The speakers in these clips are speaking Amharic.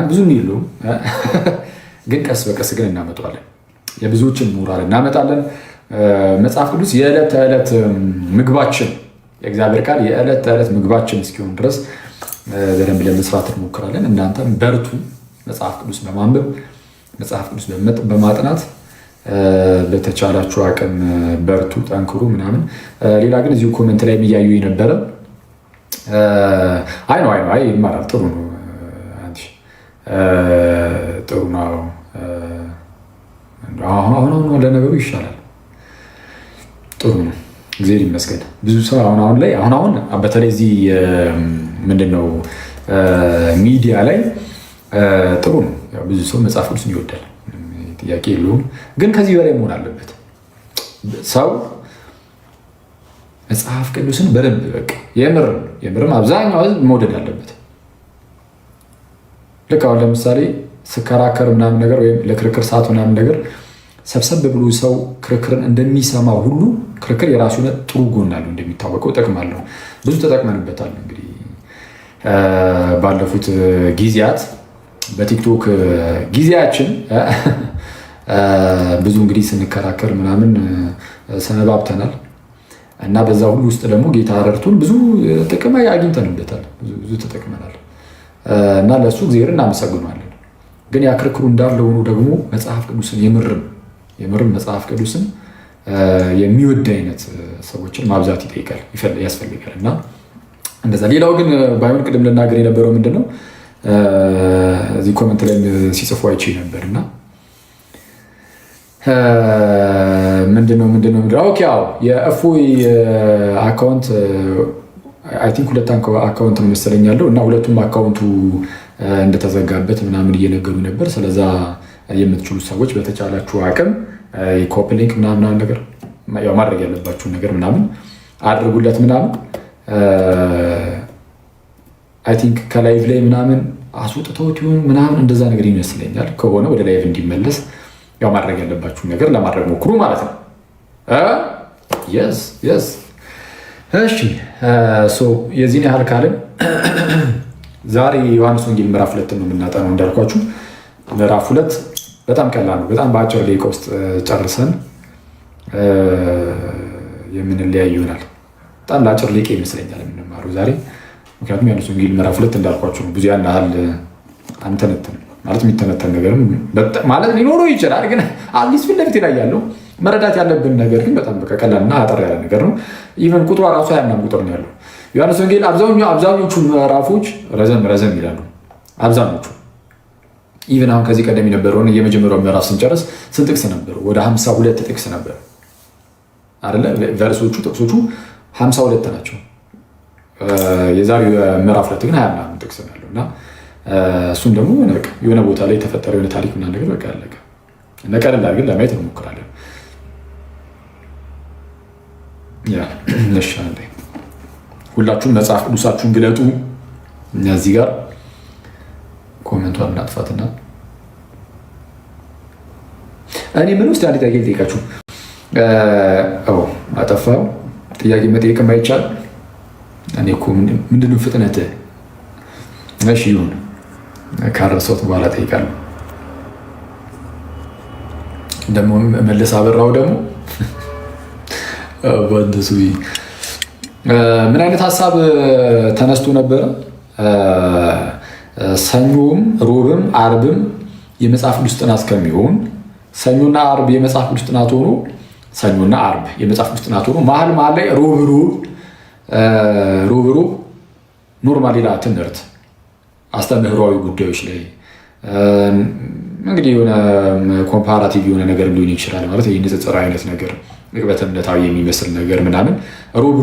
ብዙም የለውም ግን ቀስ በቀስ ግን እናመጣዋለን። የብዙዎችን ሞራል እናመጣለን። መጽሐፍ ቅዱስ የዕለት ተዕለት ምግባችን የእግዚአብሔር ቃል የዕለት ተዕለት ምግባችን እስኪሆን ድረስ በደንብ ለመስራት እንሞክራለን። እናንተም በርቱ፣ መጽሐፍ ቅዱስ በማንበብ መጽሐፍ ቅዱስ በማጥናት በተቻላችሁ አቅም በርቱ፣ ጠንክሩ ምናምን። ሌላ ግን እዚሁ ኮመንት ላይ እያዩ የነበረ አይ ይማራል፣ ጥሩ ነው ጥሩ ነው። አሁን ለነገሩ ይሻላል፣ ጥሩ ነው፣ እግዚአብሔር ይመስገን። ብዙ ሰው አሁን ላይ በተለይ እዚህ ምንድነው ሚዲያ ላይ ጥሩ ነው። ብዙ ሰው መጽሐፍ ቅዱስን ይወዳል፣ ጥያቄ የለውም። ግን ከዚህ በላይ መሆን አለበት። ሰው መጽሐፍ ቅዱስን በደንብ በቃ የምርም አብዛኛው ሕዝብ መውደድ አለበት። ልክ አሁን ለምሳሌ ስከራከር ምናምን ነገር ወይም ለክርክር ሰዓት ምናምን ነገር ሰብሰብ ብሎ ሰው ክርክርን እንደሚሰማ ሁሉ ክርክር የራሱ የሆነ ጥሩ ጎን አለው። እንደሚታወቀው ጥቅም አለው። ብዙ ተጠቅመንበታል። እንግዲህ ባለፉት ጊዜያት በቲክቶክ ጊዜያችን ብዙ እንግዲህ ስንከራከር ምናምን ሰነባብተናል እና በዛ ሁሉ ውስጥ ደግሞ ጌታ ረድቶን ብዙ ጥቅም አግኝተንበታል። ብዙ ተጠቅመናል እና ለእሱ እግዚአብሔር እናመሰግናለን። ግን ያ ክርክሩ እንዳለ ሆኖ ደግሞ መጽሐፍ ቅዱስን የምርም መጽሐፍ ቅዱስን የሚወድ አይነት ሰዎችን ማብዛት ያስፈልጋል እና እንደዛ። ሌላው ግን ባይሆን ቅድም ልናገር የነበረው ምንድነው እዚህ ኮመንት ላይ ሲጽፉ አይቼ ነበር እና ምንድነው ኦኬ የእፎይ አካውንት አይ ቲንክ ሁለት አካውንት ነው መሰለኝ ያለው እና ሁለቱም አካውንቱ እንደተዘጋበት ምናምን እየነገሩ ነበር። ስለዛ የምትችሉ ሰዎች በተቻላችሁ አቅም ኮፒ ሊንክ ምናምን ነገር ያው ማድረግ ያለባችሁ ነገር ምናምን አድርጉለት ምናምን። አይ ቲንክ ከላይቭ ላይ ምናምን አስወጥተውት ይሁን ምናምን እንደዛ ነገር ይመስለኛል። ከሆነ ወደ ላይቭ እንዲመለስ ያው ማድረግ ያለባችሁ ነገር ለማድረግ ሞክሩ ማለት ነው። የስ እሺ የዚህን ያህል ካልን ዛሬ ዮሐንስ ወንጌል ምዕራፍ 2 ነው የምናጠናው። እንዳልኳችሁ ምዕራፍ 2 በጣም ቀላል ነው። በጣም በአጭር ደቂቃ ውስጥ ጨርሰን የምንለያይ ይሆናል። በጣም ለአጭር ደቂቃ ይመስለኛል የምንማረው ዛሬ። ምክንያቱም ዮሐንስ ወንጌል ምዕራፍ 2 እንዳልኳችሁ ነው። ብዙ ያን ያህል አንተነትንም ማለት የሚተነተን ነገርም ማለት ሊኖረው ይችላል። ግን አዲስ ፊት ለፊት ላይ ያለው መረዳት ያለብን ነገር ግን በጣም ቀላልና አጠር ያለ ነገር ነው። ኢቨን ቁጥሯ ራሱ ያናም ቁጥር ነው ያለው። ዮሐንስ ወንጌል አብዛኞቹ ምዕራፎች ረዘም ይላሉ። አብዛኞቹ ኢቨን አሁን ከዚህ ቀደም የነበረውን የመጀመሪያው ምዕራፍ ስንጨርስ ስንት ጥቅስ ነበሩ? ወደ 52 ጥቅስ ነበር አይደለ? ጥቅሶቹ 52 ናቸው። የዛሬው ምዕራፍ 2 ግን 20 ምናምን ጥቅስ ነው ያለው እና እሱን ደግሞ የሆነ ቦታ ላይ የተፈጠረ የሆነ ታሪክ ምናምን ነገር በቃ ያለቀ እና ቀለል አድርገን ለማየት እንሞክራለን። ሁላችሁም መጽሐፍ ቅዱሳችሁን ግለጡ። እኛ እዚህ ጋር ኮመንቷን እናጥፋትና እኔ ምን ውስጥ አንድ ጥያቄ ልጠይቃችሁ። አጠፋው ጥያቄ መጠየቅም አይቻል። እኔ እኮ ምንድነው ፍጥነት? እሺ ይሁን፣ ካረሰውት በኋላ ጠይቃለሁ። ደግሞ መለስ አበራው ደግሞ በእንደሱ ምን አይነት ሀሳብ ተነስቶ ነበረ? ሰኞም ሮብም አርብም የመጽሐፍ ቅዱስ ጥናት ከሚሆን ሰኞና አርብ የመጽሐፍ ቅዱስ ጥናት ሆኖ መሀል ላይ ሮብ ኖርማል ሌላ ትምህርት አስተምህሯዊ ጉዳዮች ላይ እንግዲህ የሆነ ኮምፓራቲቭ የሆነ ነገር ሊሆን ይችላል። ማለት የንጽጽር አይነት ነገር በትምህርታዊ የሚመስል ነገር ምናምን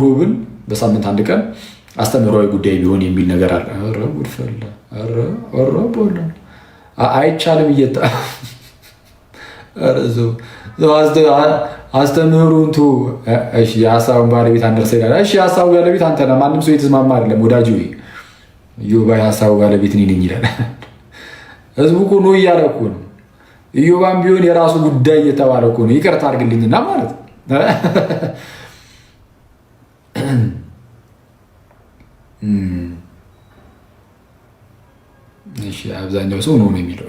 ሮብን በሳምንት አንድ ቀን አስተምህሯዊ ጉዳይ ቢሆን የሚል ነገር አለ። አይቻልም አስተምህሩንቱ የሀሳቡን ባለቤት አንደርሰ ይላል። የሀሳቡ ባለቤት አንተ ነህ፣ ማንም ሰው የተስማማ አይደለም ወዳጅ። ኢዮብ የሀሳቡ ባለቤት እኔ ነኝ ይላል። ህዝቡ እኮ ነው እያለ እኮ ነው። ኢዮባም ቢሆን የራሱ ጉዳይ እየተባለ እኮ ነው። ይቅርታ አድርግልኝና ማለት ነው። አብዛኛው ሰው ነው የሚለው።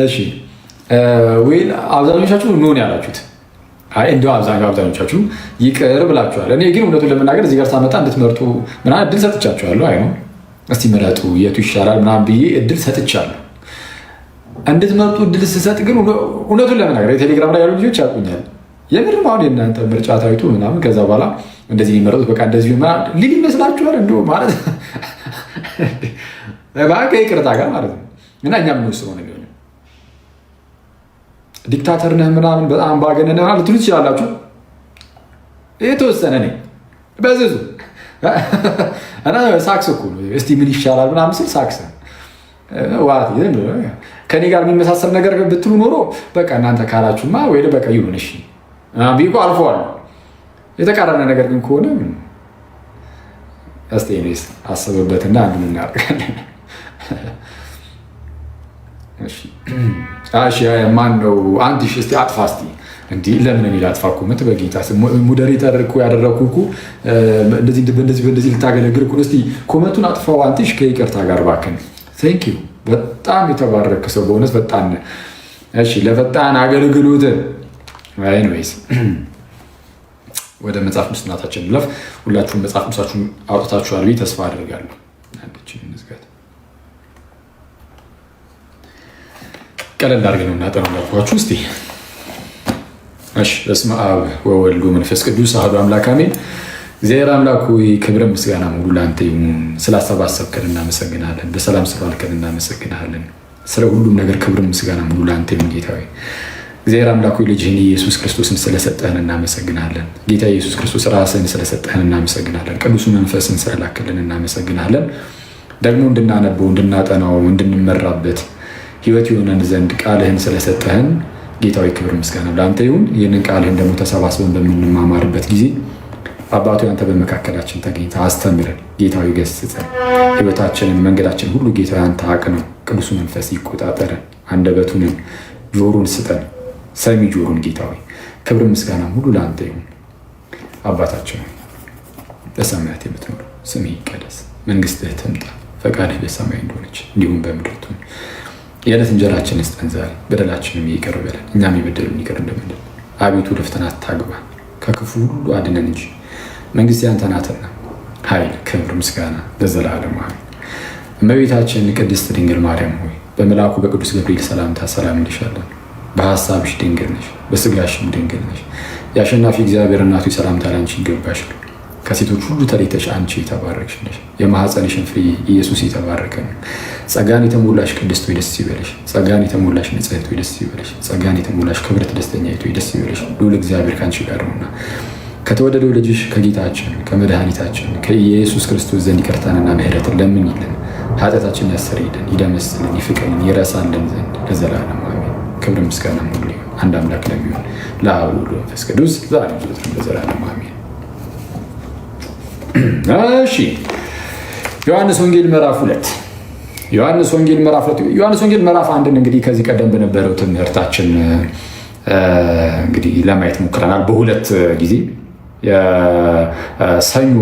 እሺ ወይ አብዛኞቻችሁ ምን ያላችሁት? አይ እንደው አብዛኞቻችሁ ይቅር ብላችኋል። እኔ ግን እውነቱን ለመናገር እዚህ ጋር ሳመጣ እንድትመርጡ ምናምን እድል ሰጥቻችኋለሁ። አይ ነው እስቲ ምረጡ የቱ ይሻላል ምናምን ብዬ እድል ሰጥቻለሁ። እንድትመርጡ እድል ስሰጥ ግን እውነቱን ለመናገር የቴሌግራም ላይ ያሉ ልጆች ያውቁኛል። የምርም አሁን የእናንተ ምርጫ ታይቶ ምናምን ከዛ በኋላ እንደዚህ የሚመረጡት በቃ እንደዚህ ሊል ይመስላችኋል? እንደው ማለት ይቅርታ ጋር ማለት ነው። እና እኛ የምንወስነው ነው የሚሆነው። ዲክታተር ነህ ምናምን በጣም አምባገነን ነህ ልትሉ ትችላላችሁ። የተወሰነ ነኝ በዝዙ እና ሳክስ እኮ ነው። እስቲ ምን ይሻላል ምናምን ስል ሳክስ ዋት ከኔ ጋር የሚመሳሰል ነገር ብትሉ ኖሮ በቃ እናንተ ካላችሁማ ወይ በቃ ይሁን እሺ ቢቆ አልፈዋል። የተቃረነ ነገር ግን ከሆነ እስቲ እኔስ አስብበትና አንድ እናደርጋለን። እሺ ማን ነው አንድ ሺህ እስቲ አጥፋ እስቲ እንዲህ ለምን እኔ ላጥፋ? ኮመንት በጌታ ሞዴሬተር እኮ ያደረኩ እኮ እንደዚህ ልታገለግል እኮ። እስቲ ኮመንቱን አጥፋው አንትሽ ከይቅርታ ጋር ባከን። ቴንክ ዩ በጣም የተባረከ ሰው በእውነት ፈጣን። እሺ ለፈጣን አገልግሎት ኤኒዌይስ ወደ መጽሐፍ ቅዱስ ጥናታችን እንለፍ። ሁላችሁም መጽሐፍ ቅዱሳችሁን አውጥታችኋል ብዬ ተስፋ አድርጋለሁ። ቀለል አድርገን እናጠናው እንዳልኳችሁ እስቲ። እሺ በስመ አብ ወወልድ ወመንፈስ ቅዱስ አሐዱ አምላክ አሜን። እግዚአብሔር አምላክ ሆይ ክብር ምስጋና ሙሉ ለአንተ ይሁን። ስላሰባሰብከን እናመሰግናለን። በሰላም ስላልከን እናመሰግናለን። ስለ ሁሉም ነገር ክብር ምስጋና ሙሉ ለአንተ ይሁን ጌታ ሆይ። እግዚአብሔር አምላክ ሆይ ልጅህን ኢየሱስ ክርስቶስን ስለሰጠህን እናመሰግናለን። ጌታ ኢየሱስ ክርስቶስ ራስህን ስለሰጠህን እናመሰግናለን። ቅዱሱ መንፈስን ስለላክልን እናመሰግናለን። ደግሞ እንድናነበው እንድናጠናው እንድንመራበት ሕይወት የሆነን ዘንድ ቃልህን ስለሰጠህን ጌታዊ ክብር ምስጋና ለአንተ ይሁን። ይህንን ቃልህን ደግሞ ተሰባስበን በምንማማርበት ጊዜ አባቱ አንተ በመካከላችን ተገኝተህ አስተምረን፣ ጌታዊ ገስጸን፣ ሕይወታችንን መንገዳችን ሁሉ ጌታዊ አንተ አቅነው። ቅዱሱ መንፈስ ይቆጣጠረን፣ አንደበቱንን ጆሮን ስጠን፣ ሰሚ ጆሮን ጌታዊ ክብር ምስጋና ሁሉ ለአንተ ይሁን። አባታችን በሰማያት የምትኖር ስምህ ይቀደስ፣ መንግስትህ ትምጣ፣ ፈቃድህ በሰማይ እንደሆነች እንዲሁም በምድር ትሁን። የዕለት እንጀራችንን ስጠን ዛሬ፣ በደላችንን ይቅር በለን እኛም የበደሉንን ይቅር እንደምንል። አቤቱ ወደ ፈተና አታግባን ከክፉ ሁሉ አድነን እንጂ መንግስት ያንተ ናትና ኃይል፣ ክብር፣ ምስጋና ለዘላለሙ አሜን። እመቤታችን ቅድስት ድንግል ማርያም ሆይ በመልአኩ በቅዱስ ገብርኤል ሰላምታ ሰላም እንልሻለን። በሐሳብሽ ድንግል ነሽ፣ በስጋሽም ድንግል ነሽ። የአሸናፊ እግዚአብሔር እናቱ ሰላምታ ላንቺ ይገባሻል። ከሴቶች ሁሉ ተለይተሽ አንቺ የተባረክሽ ነሽ። የማኅፀንሽን ፍሬ ኢየሱስ የተባረከ ነው። ጸጋን የተሞላሽ ቅድስት ሆይ ደስ ይበልሽ። ጸጋን የተሞላሽ ንጽሕት ሆይ ደስ ይበልሽ። ጸጋን የተሞላሽ ክብርት ደስተኛይቱ ሆይ ደስ ይበልሽ። ልዑል እግዚአብሔር ከአንቺ ጋር ነውና ከተወደደው ልጅሽ ከጌታችን ከመድኃኒታችን ከኢየሱስ ክርስቶስ ዘንድ ይቅርታንና ምሕረትን ለምኝልን፣ ኃጢአታችንን ያስተሰርይልን፣ ይደመስልን፣ ይፍቅልን፣ ይረሳልን ዘንድ ለዘላለም አሜን። ክብር ምስጋና ሁሉ አንድ አምላክ ለሚሆን ለአብ ወወልድ ወመንፈስ ቅዱስ ዛሬም ዘወትርም ለዘላለም አሜን። እሺ ዮሐንስ ወንጌል ምዕራፍ 2 ዮሐንስ ወንጌል ምዕራፍ 1 እንግዲህ ከዚህ ቀደም በነበረው ትምህርታችን እንግዲህ ለማየት ሞክረናል። በሁለት ጊዜ ሰኞ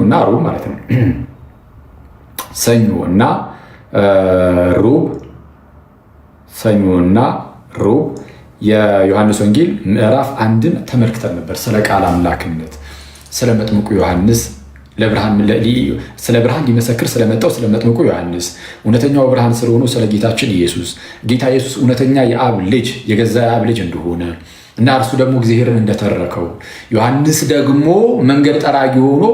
እና ሮብ ማለት ነው። ሰኞ እና ሮብ የዮሐንስ ወንጌል ምዕራፍ 1ን ተመልክተን ነበር። ስለ ቃል አምላክነት፣ ስለ መጥምቁ ዮሐንስ ስለ ብርሃን ሊመሰክር ስለመጣው ስለ መጥምቁ ዮሐንስ፣ እውነተኛው ብርሃን ስለሆነው ስለ ጌታችን ኢየሱስ፣ ጌታ ኢየሱስ እውነተኛ የአብ ልጅ የገዛ የአብ ልጅ እንደሆነ እና እርሱ ደግሞ እግዚአብሔርን እንደተረከው፣ ዮሐንስ ደግሞ መንገድ ጠራጊ ሆኖ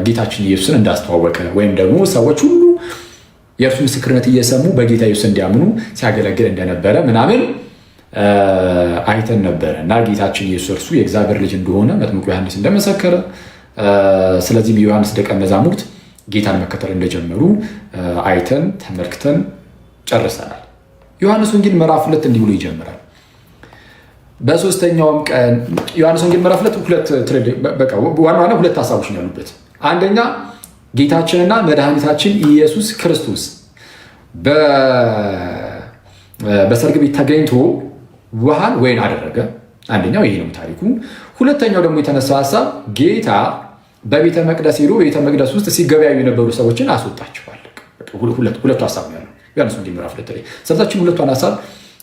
ጌታችን ኢየሱስን እንዳስተዋወቀ ወይም ደግሞ ሰዎች ሁሉ የእርሱ ምስክርነት እየሰሙ በጌታ ኢየሱስ እንዲያምኑ ሲያገለግል እንደነበረ ምናምን አይተን ነበረ እና ጌታችን ኢየሱስ እርሱ የእግዚአብሔር ልጅ እንደሆነ መጥምቁ ዮሐንስ እንደመሰከረ፣ ስለዚህም የዮሐንስ ደቀ መዛሙርት ጌታን መከተል እንደጀመሩ አይተን ተመልክተን ጨርሰናል። ዮሐንስ ወንጌል ምዕራፍ 2 እንዲህ ብሎ ይጀምራል። በሶስተኛውም ቀን ዮሐንስ ወንጌል ምዕራፍ 2 ዋና ሁለት ሀሳቦች ነው ያሉበት። አንደኛ ጌታችንና መድኃኒታችን ኢየሱስ ክርስቶስ በሰርግ ቤት ተገኝቶ ውሃን ወይን አደረገ። አንደኛው ይሄ ነው ታሪኩ። ሁለተኛው ደግሞ የተነሳው ሀሳብ ጌታ በቤተ መቅደስ ሄዶ ቤተ መቅደስ ውስጥ ሲገበያዩ የነበሩ ሰዎችን አስወጣቸዋል። ሁለቱ ሀሳብ ነው ያለው ዮሐንስ ወንጌል ምዕራፍ 2 ላይ። ስለዚህ ሁለቷን ሀሳብ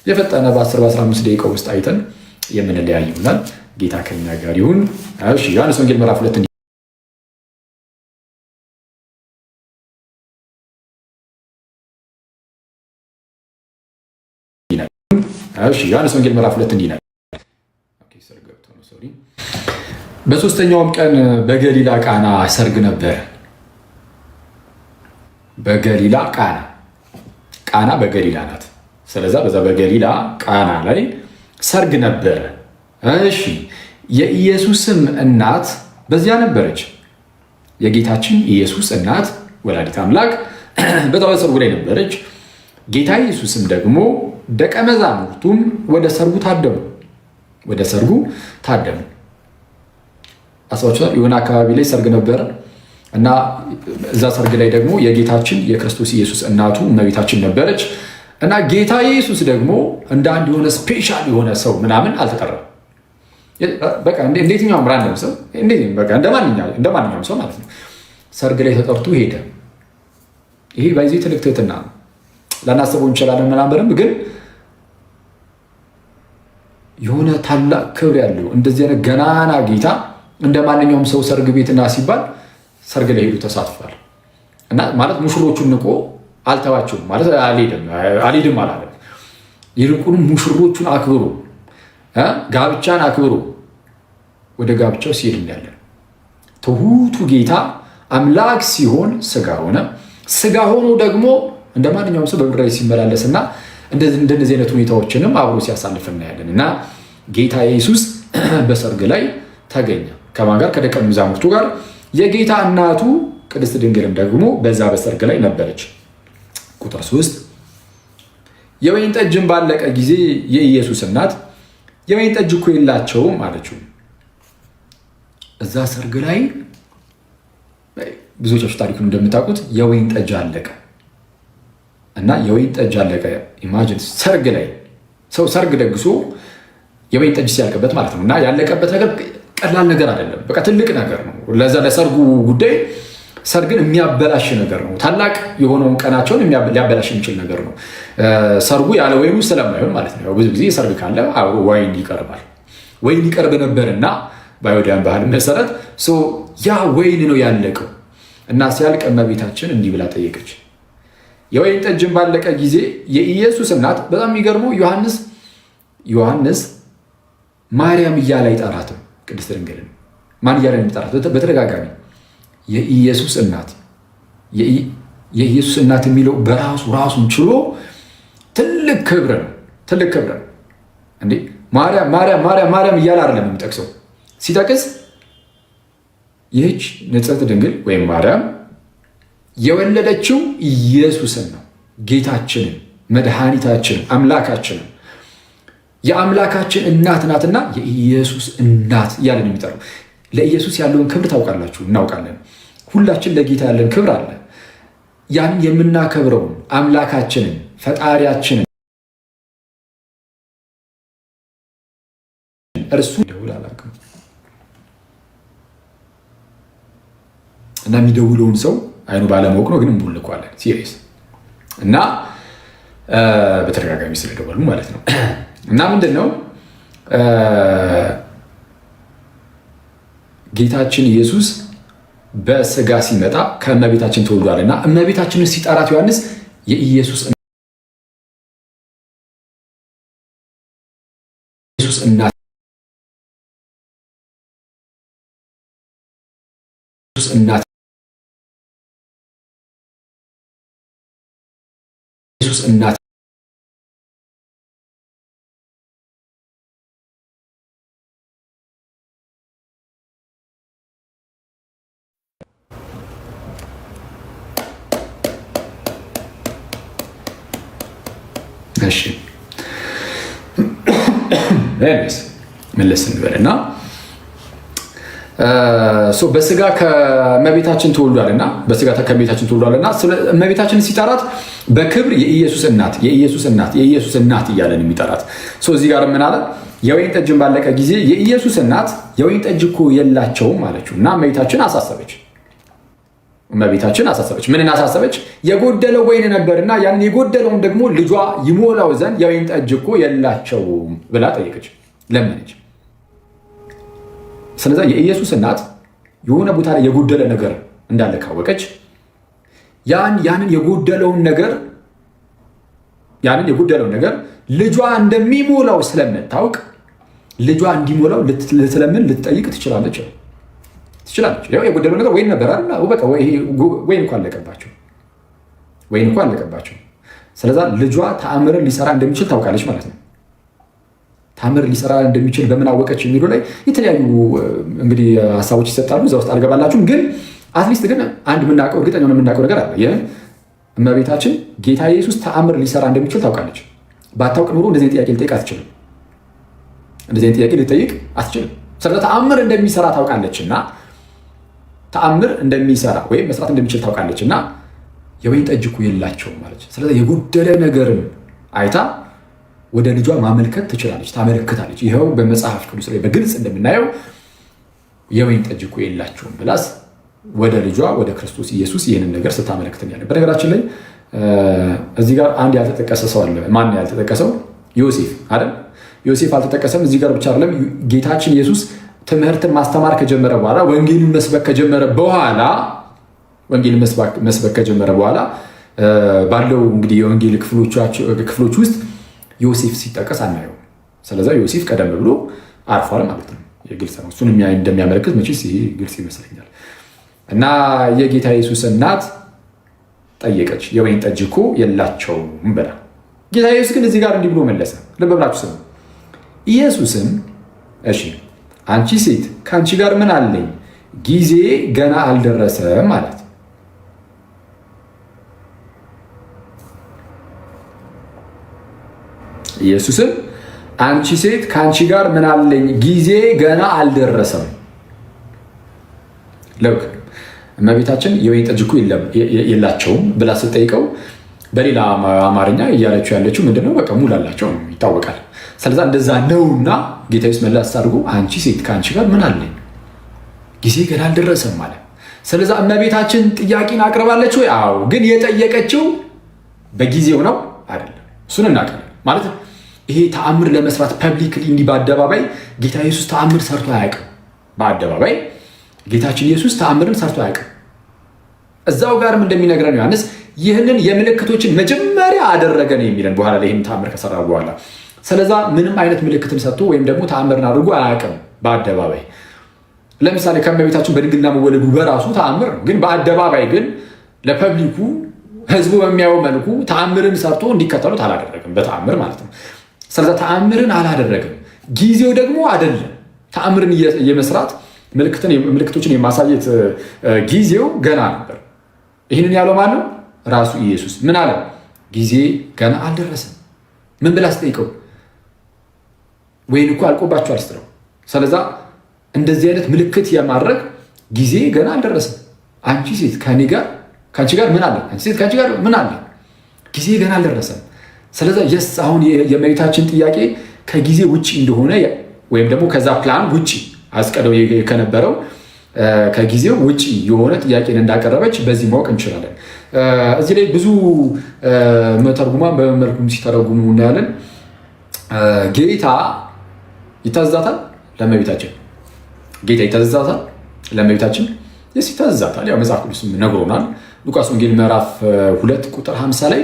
የፈጠነ በ10-15 ደቂቃ ውስጥ አይተን የምንለያይ ይሆናል። ጌታ ከኛ ጋር ይሁን። እሺ ዮሐንስ ወንጌል ምዕራፍ 2 ዮሐንስ ወንጌል ምዕራፍ 2 እንዲህ ይላል። በሦስተኛውም ቀን በገሊላ ቃና ሰርግ ነበር። በገሊላ ቃና በገሊላ ናት። ስለዛ በዛ በገሊላ ቃና ላይ ሰርግ ነበረ። እሺ የኢየሱስም እናት በዚያ ነበረች። የጌታችን ኢየሱስ እናት ወላዲት አምላክ በዛ ሰርጉ ላይ ነበረች። ጌታ ኢየሱስም ደግሞ ደቀ መዛሙርቱም ወደ ሰርጉ ታደሙ። አስባችኋል? የሆነ አካባቢ ላይ ሰርግ ነበረ እና እዛ ሰርግ ላይ ደግሞ የጌታችን የክርስቶስ ኢየሱስ እናቱ እመቤታችን ነበረች እና ጌታ ኢየሱስ ደግሞ እንደ አንድ የሆነ ስፔሻል የሆነ ሰው ምናምን አልተጠራም። በቃ እንዴትኛውም ራንደም ሰው እንደ ማንኛውም ሰው ማለት ነው። ሰርግ ላይ ተጠርቶ ሄደ። ይሄ በዚህ ትልቅ ትህትና ነው። ላናስበው እንችላለን ምናምን፣ ግን የሆነ ታላቅ ክብር ያለው እንደዚህ አይነት ገናና ጌታ እንደ ማንኛውም ሰው ሰርግ ቤትና ሲባል ሰርግ ላይ ሄዱ ተሳትፏል። እና ማለት ሙሽሮቹን ንቆ አልተዋቸውም ማለት አልሄድም አላለም። ይልቁንም ሙሽሮቹን አክብሮ ጋብቻን አክብሮ ወደ ጋብቻው ሲሄድ እንዳለን ትሁቱ ጌታ አምላክ ሲሆን ስጋ ሆነ። ስጋ ሆኖ ደግሞ እንደ ማንኛውም ሰው በምድር ላይ ሲመላለስ እና እንደዚህ አይነት ሁኔታዎችንም አብሮ ሲያሳልፍ እናያለን። እና ጌታ ኢየሱስ በሰርግ ላይ ተገኘ። ከማን ጋር? ከደቀ መዛሙርቱ ጋር። የጌታ እናቱ ቅድስት ድንግልም ደግሞ በዛ በሰርግ ላይ ነበረች። ቁጥር 3 የወይን ጠጅን ባለቀ ጊዜ የኢየሱስ እናት የወይን ጠጅ እኮ የላቸውም አለችው። እዛ ሰርግ ላይ ብዙዎቻችሁ ታሪኩን እንደምታውቁት የወይን ጠጅ አለቀ እና የወይን ጠጅ አለቀ። ኢማጂን ሰርግ ላይ ሰው ሰርግ ደግሶ የወይን ጠጅ ሲያልቅበት ማለት ነው። እና ያለቀበት ነገር ቀላል ነገር አይደለም። በቃ ትልቅ ነገር ነው። ለዛ ለሰርጉ ጉዳይ ሰርግን የሚያበላሽ ነገር ነው። ታላቅ የሆነውን ቀናቸውን ሊያበላሽ የሚችል ነገር ነው። ሰርጉ ያለ ወይኑ ስለማይሆን ማለት ነው። ብዙ ጊዜ ሰርግ ካለ አብሮ ወይን ይቀርባል። ወይን ይቀርብ ነበርና በአይሁዳውያን ባህል መሰረት ያ ወይን ነው ያለቀው። እና ሲያልቅ እመቤታችን እንዲህ ብላ ጠየቀች። የወይን ጠጅን ባለቀ ጊዜ የኢየሱስ እናት በጣም የሚገርመው ዮሐንስ ማርያም እያለ አይጠራትም። ቅድስት ድንግልን ማን እያለ የሚጠራት? በተደጋጋሚ የኢየሱስ እናት የኢየሱስ እናት የሚለው ራሱን ችሎ ትልቅ ክብር ነው። ትልቅ ክብር ነው እንዴ! ማርያም እያለ አይደለም የሚጠቅሰው። ሲጠቅስ ይህች ንጽሕት ድንግል ወይም ማርያም የወለደችው ኢየሱስን ነው። ጌታችንን፣ መድኃኒታችንን፣ አምላካችንን የአምላካችን እናት ናትና የኢየሱስ እናት እያለን የሚጠራው። ለኢየሱስ ያለውን ክብር ታውቃላችሁ፣ እናውቃለን። ሁላችን ለጌታ ያለን ክብር አለ። ያን የምናከብረውን አምላካችንን ፈጣሪያችንን እርሱ ደውል አላውቅም እና የሚደውለውን ሰው አይኑ ባለማወቅ ነው፣ ግን እንቦልከዋለን ሲሪየስ እና በተደጋጋሚ ስለደወሉ ማለት ነው። እና ምንድን ነው ጌታችን ኢየሱስ በስጋ ሲመጣ ከእመቤታችን ተወልዷል እና እመቤታችንን ሲጠራት ዮሐንስ የኢየሱስ እናት መለስ እንበልና በስጋ ከእመቤታችን ተወልዷልና እመቤታችንን ሲጠራት በክብር የኢየሱስ እናት እያለን የሚጠራት እዚህ ጋር ምን አለ? የወይን ጠጅን ባለቀ ጊዜ የኢየሱስ እናት የወይን ጠጅ እኮ የላቸውም አለችው እና እመቤታችን አሳሰበች። ምንን አሳሰበች? የጎደለው ወይን ነበርና ያንን የጎደለውን ደግሞ ልጇ ይሞላው ዘንድ የወይን ጠጅ እኮ የላቸውም ብላ ጠየቀች፣ ለመነች። ስለዛ የኢየሱስ እናት የሆነ ቦታ ላይ የጎደለ ነገር እንዳለ ካወቀች ያንን የጎደለውን ነገር ልጇ እንደሚሞላው ስለምታውቅ ልጇ እንዲሞላው ልትለምን ልትጠይቅ ትችላለች። ያው የጎደለው ነገር ወይን ነበር አይደል? በቃ ወይን እኮ አለቀባቸው። ስለዛ ልጇ ተአምርን ሊሰራ እንደሚችል ታውቃለች ማለት ነው። ተአምር ሊሰራ እንደሚችል በምን አወቀች የሚሉ ላይ የተለያዩ እንግዲህ ሀሳቦች ይሰጣሉ። እዛ ውስጥ አልገባላችሁም። ግን አትሊስት ግን አንድ የምናውቀው እርግጠኛ የምናውቀው ነገር አለ። ይህም እመቤታችን ጌታ ኢየሱስ ተአምር ሊሰራ እንደሚችል ታውቃለች። ባታውቅ ኑሮ እንደዚህ ጥያቄ ልጠይቅ አትችልም። ስለዚህ ተአምር እንደሚሰራ ታውቃለችና ተአምር እንደሚሰራ ወይም መስራት እንደሚችል ታውቃለችና የወይን ጠጅ እኮ የላቸውም ማለት። ስለዚህ የጎደለ ነገርን አይታ ወደ ልጇ ማመልከት ትችላለች፣ ታመለክታለች። ይኸው በመጽሐፍ ቅዱስ ላይ በግልጽ እንደምናየው የወይን ጠጅ እኮ የላቸውም ብላስ ወደ ልጇ ወደ ክርስቶስ ኢየሱስ ይህንን ነገር ስታመለክትን ያለ። በነገራችን ላይ እዚህ ጋር አንድ ያልተጠቀሰ ሰው አለ። ማን ያልተጠቀሰው? ዮሴፍ አይደል? ዮሴፍ አልተጠቀሰም። እዚህ ጋር ብቻ አይደለም። ጌታችን ኢየሱስ ትምህርትን ማስተማር ከጀመረ በኋላ ወንጌልን መስበክ ከጀመረ በኋላ ባለው እንግዲህ የወንጌል ክፍሎች ውስጥ ዮሴፍ ሲጠቀስ አናየው። ስለዛ ዮሴፍ ቀደም ብሎ አርፏል ማለት ነው። የግልጽ ነው። እሱን እንደሚያመለክት መቼስ ይሄ ግልጽ ይመስለኛል። እና የጌታ ኢየሱስ እናት ጠየቀች፣ የወይን ጠጅ እኮ የላቸውም ብላ። ጌታ ኢየሱስ ግን እዚህ ጋር እንዲህ ብሎ መለሰ። ልብ ብላችሁ ስሙ። ኢየሱስም እሺ አንቺ ሴት ከአንቺ ጋር ምን አለኝ? ጊዜ ገና አልደረሰም ማለት። ኢየሱስም አንቺ ሴት ከአንቺ ጋር ምን አለኝ? ጊዜ ገና አልደረሰም። ለውክ እመቤታችን የወይን ጠጅ እኮ የላቸውም ብላ ስትጠይቀው በሌላ አማርኛ እያለችው ያለችው ምንድነው? በቃ ሙላላቸው ነው፣ ይታወቃል። ስለዛ እንደዛ ነውና ጌታ ኢየሱስ መለስ አድርጎ አንቺ ሴት ከአንቺ ጋር ምን አለኝ? ጊዜ ገና አልደረሰም ማለት። ስለዛ እመቤታችን ጥያቄን አቅርባለች ወይ? አዎ። ግን የጠየቀችው በጊዜው ነው አይደለም? እሱን እናውቃለን ማለት ነው። ይሄ ተአምር ለመስራት ፐብሊክሊ እንዲህ በአደባባይ ጌታ ኢየሱስ ተአምር ሰርቶ አያውቅም። በአደባባይ ጌታችን ኢየሱስ ተአምርን ሰርቶ አያውቅም። እዛው ጋርም እንደሚነግረን ዮሐንስ ይህንን የምልክቶችን መጀመሪያ አደረገ ነው የሚለን በኋላ ላይ ይህን ተአምር ከሰራ በኋላ። ስለዛ ምንም አይነት ምልክትን ሰጥቶ ወይም ደግሞ ተአምርን አድርጎ አያውቅም በአደባባይ። ለምሳሌ ከእመቤታችን በድንግልና መወለዱ በራሱ ተአምር ነው። ግን በአደባባይ ግን ለፐብሊኩ ህዝቡ በሚያየው መልኩ ተአምርን ሰርቶ እንዲከተሉት አላደረግም፣ በተአምር ማለት ነው። ስለዛ ተአምርን አላደረግም። ጊዜው ደግሞ አይደለም ተአምርን የመስራት ምልክቶችን የማሳየት ጊዜው ገና ነበር። ይህንን ያለው ማነው? ራሱ ኢየሱስ። ምን አለ? ጊዜ ገና አልደረሰም። ምን ብላ ስጠይቀው? ወይን እኮ አልቆባቸዋል ስትለው። ስለዛ እንደዚህ አይነት ምልክት የማድረግ ጊዜ ገና አልደረሰም። አንቺ ሴት ከአንቺ ጋር ምን አለ? አንቺ ሴት ከአንቺ ጋር ምን አለ? ጊዜ ገና አልደረሰም። ስለዛ የስ አሁን የእመቤታችን ጥያቄ ከጊዜ ውጭ እንደሆነ ወይም ደግሞ ከዛ ፕላን ውጭ አስቀደው ከነበረው ከጊዜው ውጭ የሆነ ጥያቄን እንዳቀረበች በዚህ ማወቅ እንችላለን። እዚህ ላይ ብዙ መተርጉማን በመልኩም ሲተረጉሙ እናያለን። ጌታ ይታዘዛታል ለእመቤታችን። ጌታ ይታዘዛታል ለእመቤታችን። የስ ይታዘዛታል። ያው መጽሐፍ ቅዱስም ነግሮናል። ሉቃስ ወንጌል ምዕራፍ 2 ቁጥር 50 ላይ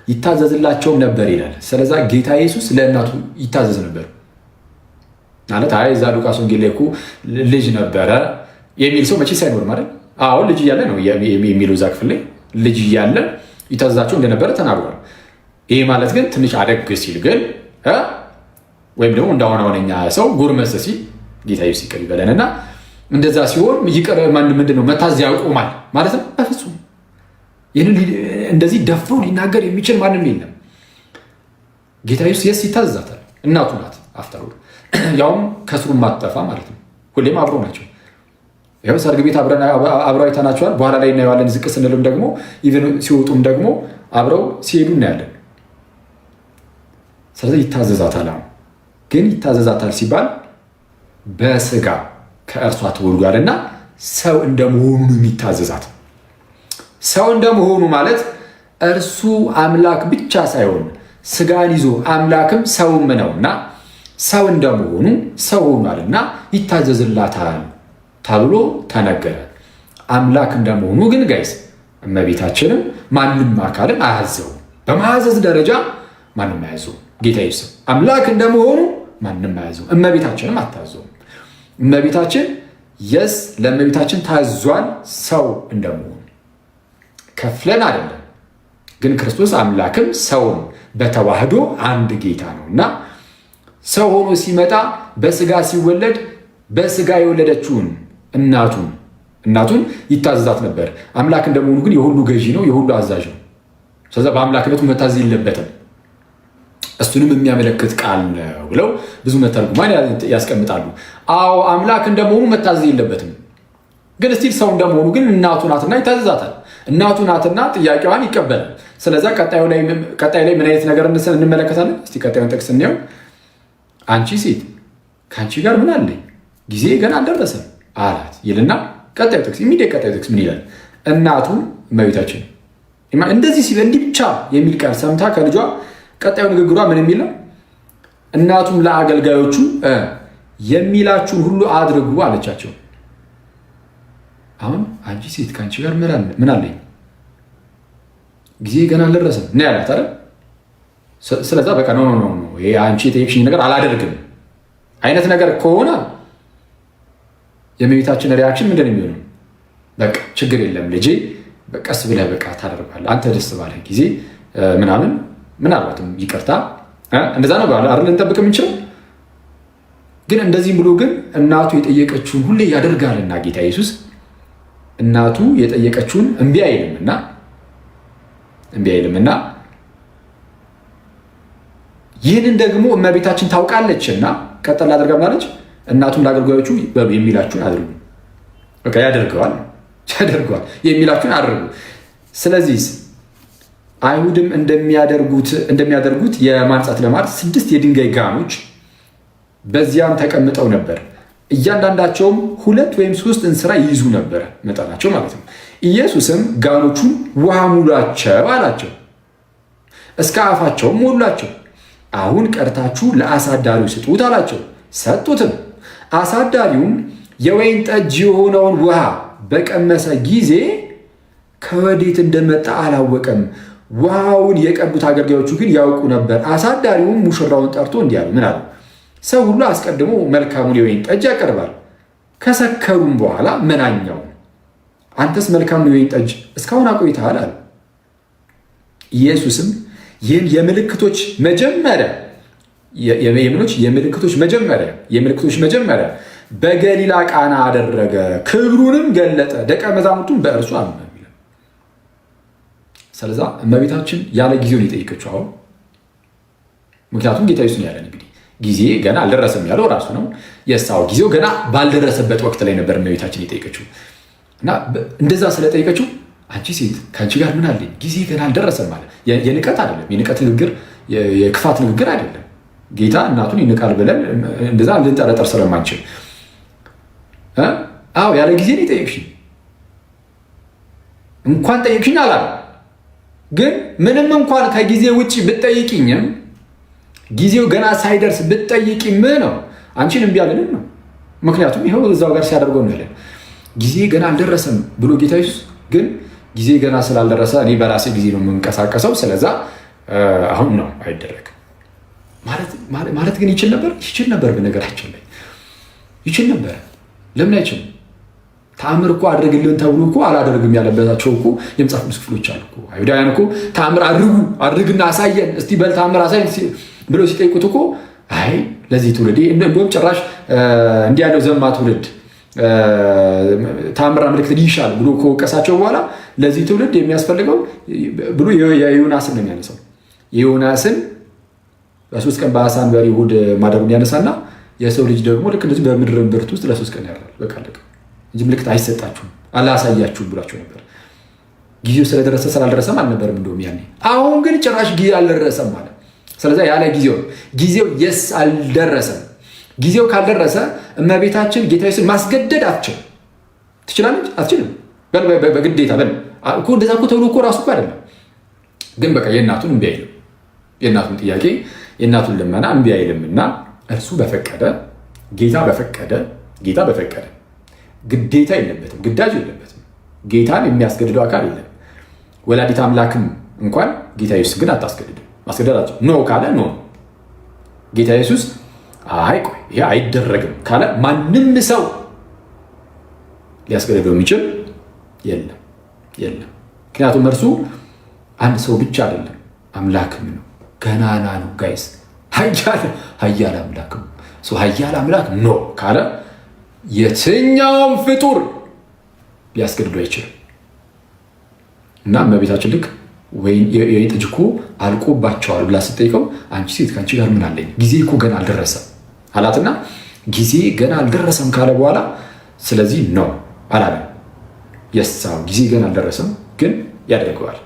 ይታዘዝላቸውም ነበር ይላል። ስለዛ ጌታ ኢየሱስ ለእናቱ ይታዘዝ ነበር ማለት አይ እዛ ሉቃስ ወንጌል ላይ እኮ ልጅ ነበረ የሚል ሰው መቼ ሳይኖር ማለት አዎ ልጅ እያለ ነው የሚለው እዛ ክፍል ላይ ልጅ እያለ ይታዘዛቸው እንደነበረ ተናግሯል። ይሄ ማለት ግን ትንሽ አደግ ሲል ግን ወይም ደግሞ እንዳሆነ ሆነኛ ሰው ጎርመስ ሲል ጌታ ኢየሱስ ይቅር ይበለንና እንደዛ ሲሆን ይቅር ምንድን ነው መታዘዝ ያቆማል ማለት ነው? በፍጹም ይህንን እንደዚህ ደፍሮ ሊናገር የሚችል ማንም የለም። ጌታ ኢየሱስ የስ ይታዘዛታል። እናቱ ናት አፍተሩ ያውም ከስሩ ማትጠፋ ማለት ነው። ሁሌም አብሮ ናቸው። ይኸው ሰርግ ቤት አብረው አይተናቸዋል። በኋላ ላይ እናየዋለን። ዝቅ ስንልም ደግሞ ኢቨን ሲወጡም ደግሞ አብረው ሲሄዱ እናያለን። ስለዚህ ይታዘዛታል። ግን ይታዘዛታል ሲባል በስጋ ከእርሷ ተወልዷልና ሰው እንደመሆኑ የሚታዘዛት። ሰው እንደመሆኑ ማለት እርሱ አምላክ ብቻ ሳይሆን ስጋን ይዞ አምላክም ሰውም ነውና ሰው እንደመሆኑ ሰው ሆኗልና ይታዘዝላታል ተብሎ ተነገረ። አምላክ እንደመሆኑ ግን ጋይስ እመቤታችንም ማንም አካልን አያዘው። በማዘዝ ደረጃ ማንም አያዘው። ጌታ ኢየሱስ አምላክ እንደመሆኑ ማንም አያዘው። እመቤታችንም አታዘውም። እመቤታችን ለእመቤታችን ታዟል። ሰው እንደመሆኑ ከፍለን አይደለም። ግን ክርስቶስ አምላክም ሰውም በተዋህዶ አንድ ጌታ ነውና ሰው ሆኖ ሲመጣ በስጋ ሲወለድ በስጋ የወለደችውን እናቱን ይታዘዛት ነበር። አምላክ እንደመሆኑ ግን የሁሉ ገዢ ነው፣ የሁሉ አዛዥ ነው። ስለዚህ በአምላክነቱ መታዘዝ የለበትም። እሱንም የሚያመለክት ቃል ነው ብለው ብዙ መተርጉማን ያስቀምጣሉ። አዎ አምላክ እንደመሆኑ መታዘዝ የለበትም። ግን እስቲል ሰው እንደመሆኑ ግን እናቱ ናትና ይታዘዛታል። እናቱ ናትና ጥያቄዋን ይቀበላል። ስለዛ ቀጣይ ላይ ምን አይነት ነገር እንመለከታለን? እስቲ ቀጣዩን ጥቅስ እንየው። አንቺ ሴት ከአንቺ ጋር ምን አለኝ? ጊዜ ገና አልደረሰም አላት ይልና ቀጣዩ ጥቅስ ምን ይላል? እናቱ እመቤታችን እንደዚህ ሲል እንዲህ ብቻ የሚል ቃል ሰምታ ከልጇ ቀጣዩ ንግግሯ ምን የሚል ነው? እናቱም ለአገልጋዮቹ የሚላችሁን ሁሉ አድርጉ አለቻቸው። አሁን አንቺ ሴት ከአንቺ ጋር ምን አለኝ? ጊዜ ገና አልደረሰም ነው ያላት አይደል? ስለዛ በቃ ነው ይሄ አንቺ የጠየቅሽኝ ነገር አላደርግም አይነት ነገር ከሆነ የእመቤታችን ሪያክሽን ምንድን ነው የሚሆነው? በቃ ችግር የለም ልጄ ቀስ ብለህ በቃ ታደርጋለህ አንተ ደስ ባለህ ጊዜ ምናምን ምናልባትም ይቅርታ እንደዛ ነው አይደል እንጠብቅ የምንችለው። ግን እንደዚህም ብሎ ግን እናቱ የጠየቀችውን ሁሌ ያደርጋልና ጌታ ኢየሱስ እናቱ የጠየቀችውን እምቢ አይልምና ይህንን ደግሞ እመቤታችን ታውቃለችና ቀጠል አድርጋ ምናለች? እናቱም ለአገልጋዮቹ የሚላችሁን አድርጉ። በቃ ያደርገዋል የሚላችሁን አድርጉ። ስለዚህ አይሁድም እንደሚያደርጉት የማንጻት ልማድ 6 የድንጋይ ጋኖች በዚያም ተቀምጠው ነበር። እያንዳንዳቸውም 2 ወይም 3 እንስራ ይይዙ ነበር፣ መጠናቸው ማለት ነው። ኢየሱስም ጋኖቹን ውሃ ሙሏቸው አላቸው። እስከ አፋቸውም ሞሏቸው። አሁን ቀድታችሁ ለአሳዳሪው ስጡት አላቸው። ሰጡትም። አሳዳሪውም የወይን ጠጅ የሆነውን ውሃ በቀመሰ ጊዜ ከወዴት እንደመጣ አላወቀም። ውሃውን የቀዱት አገልጋዮቹ ግን ያውቁ ነበር። አሳዳሪውም ሙሽራውን ጠርቶ እንዲህ አለ። ምን አለ? ሰው ሁሉ አስቀድሞ መልካሙን የወይን ጠጅ ያቀርባል፣ ከሰከሩም በኋላ መናኛውን። አንተስ መልካሙን የወይን ጠጅ እስካሁን አቆይተሃል አለ። ኢየሱስም ይህን የምልክቶች መጀመሪያ በገሊላ ቃና አደረገ፣ ክብሩንም ገለጠ፣ ደቀ መዛሙርቱን በእርሱ አመኑ። ስለዛ እመቤታችን ያለ ጊዜውን የጠየቀችው አሁን ምክንያቱም ጌታ ኢየሱስ ያለን እንግዲህ ጊዜ ገና አልደረሰም ያለው ራሱ ነው። የሳው ጊዜው ገና ባልደረሰበት ወቅት ላይ ነበር እመቤታችን የጠየቀችው እና እንደዛ ስለጠየቀችው አንቺ ሴት ከአንቺ ጋር ምን አለኝ? ጊዜ ገና አልደረሰም ማለት የንቀት አይደለም። የንቀት ንግግር፣ የክፋት ንግግር አይደለም። ጌታ እናቱን ይንቃል ብለን እንደዛ ልንጠረጠር ስለማንችል አዎ ያለ ጊዜ ነው የጠየቅሽኝ። እንኳን ጠየቅሽኝ አላለም። ግን ምንም እንኳን ከጊዜ ውጭ ብትጠይቂኝም ጊዜው ገና ሳይደርስ ብትጠይቂም ነው አንቺን እምቢ አልልም ነው። ምክንያቱም ይኸው እዛው ጋር ሲያደርገው ነው ያለን። ጊዜ ገና አልደረሰም ብሎ ጌታ ኢየሱስ ግን ጊዜ ገና ስላልደረሰ እኔ በራሴ ጊዜ ነው የምንቀሳቀሰው፣ ስለዛ አሁን ነው አይደረግም ማለት ግን ይችል ነበር። በነገራችን ላይ ይችል ነበር። ለምን አይችልም? ተአምር እኮ አድርግልን ተብሎ እኮ አላደርግም ያለበታቸው እኮ የመጽሐፍ ቅዱስ ክፍሎች አሉ እኮ። አይሁዳውያን እኮ ተአምር አድርግና አሳየን፣ እስቲ በል ተአምር አሳየን ብለው ሲጠይቁት እኮ አይ ለዚህ ትውልድ እንደውም ጭራሽ እንዲህ ያለው ዘማ ትውልድ ተአምር ምልክት ይሻል ብሎ ከወቀሳቸው በኋላ ለዚህ ትውልድ የሚያስፈልገው ብሎ የዮናስን ነው የሚያነሳው። የዮናስን በ3 ቀን በአሳ አንበሪ እሑድ ማደሩን ያነሳና የሰው ልጅ ደግሞ ልክ እንደዚህ በምድር እምብርት ውስጥ ለ3 ቀን ያድራል። በቃ አለቀ እንጂ ምልክት አይሰጣችሁም አላሳያችሁም ብሏቸው ነበር። ጊዜው ስለደረሰ ስላልደረሰም አልነበርም እንደውም ያኔ። አሁን ግን ጭራሽ ጊዜ አልደረሰም ማለት ስለዚህ ያለ ጊዜው የስ አልደረሰም። ጊዜው ካልደረሰ እመቤታችን ጌታ ኢየሱስን ማስገደድ አትችልም። ትችላለች? አትችልም። በግዴታ እንደዛ እኮ ተብሎ እኮ ራሱ እኮ አይደለም። ግን በቃ የእናቱን እምቢ አይልም። የእናቱን ጥያቄ የእናቱን ልመና እምቢ አይልምና እርሱ በፈቀደ ጌታ በፈቀደ ግዴታ የለበትም፣ ግዳጅ የለበትም። ጌታን የሚያስገድደው አካል የለም። ወላዲት አምላክም እንኳን ጌታ ኢየሱስ ግን አታስገድድም። ማስገደዳቸው ኖ ካለ ኖ፣ ጌታ ኢየሱስ አይ ቆይ ይሄ አይደረግም ካለ ማንም ሰው ሊያስገድደው የሚችል የለም። ምክንያቱም እርሱ አንድ ሰው ብቻ አይደለም፣ አምላክም ነው፣ ገናና ነው። ጋይስ ኃያል አምላክም ሰው ኃያል አምላክ ኖ ካለ የትኛውም ፍጡር ሊያስገድደው አይችልም። እና እመቤታችን ልክ የወይን ጠጅ እኮ አልቆባቸዋል ብላ ስትጠይቀው አንቺ ሴት ከአንቺ ጋር ምን አለኝ? ጊዜ እኮ ገና አልደረሰም አላትና ጊዜ ገና አልደረሰም ካለ በኋላ ስለዚህ ነው አላለም። የሳው ጊዜ ገና አልደረሰም፣ ግን ያደርገዋል።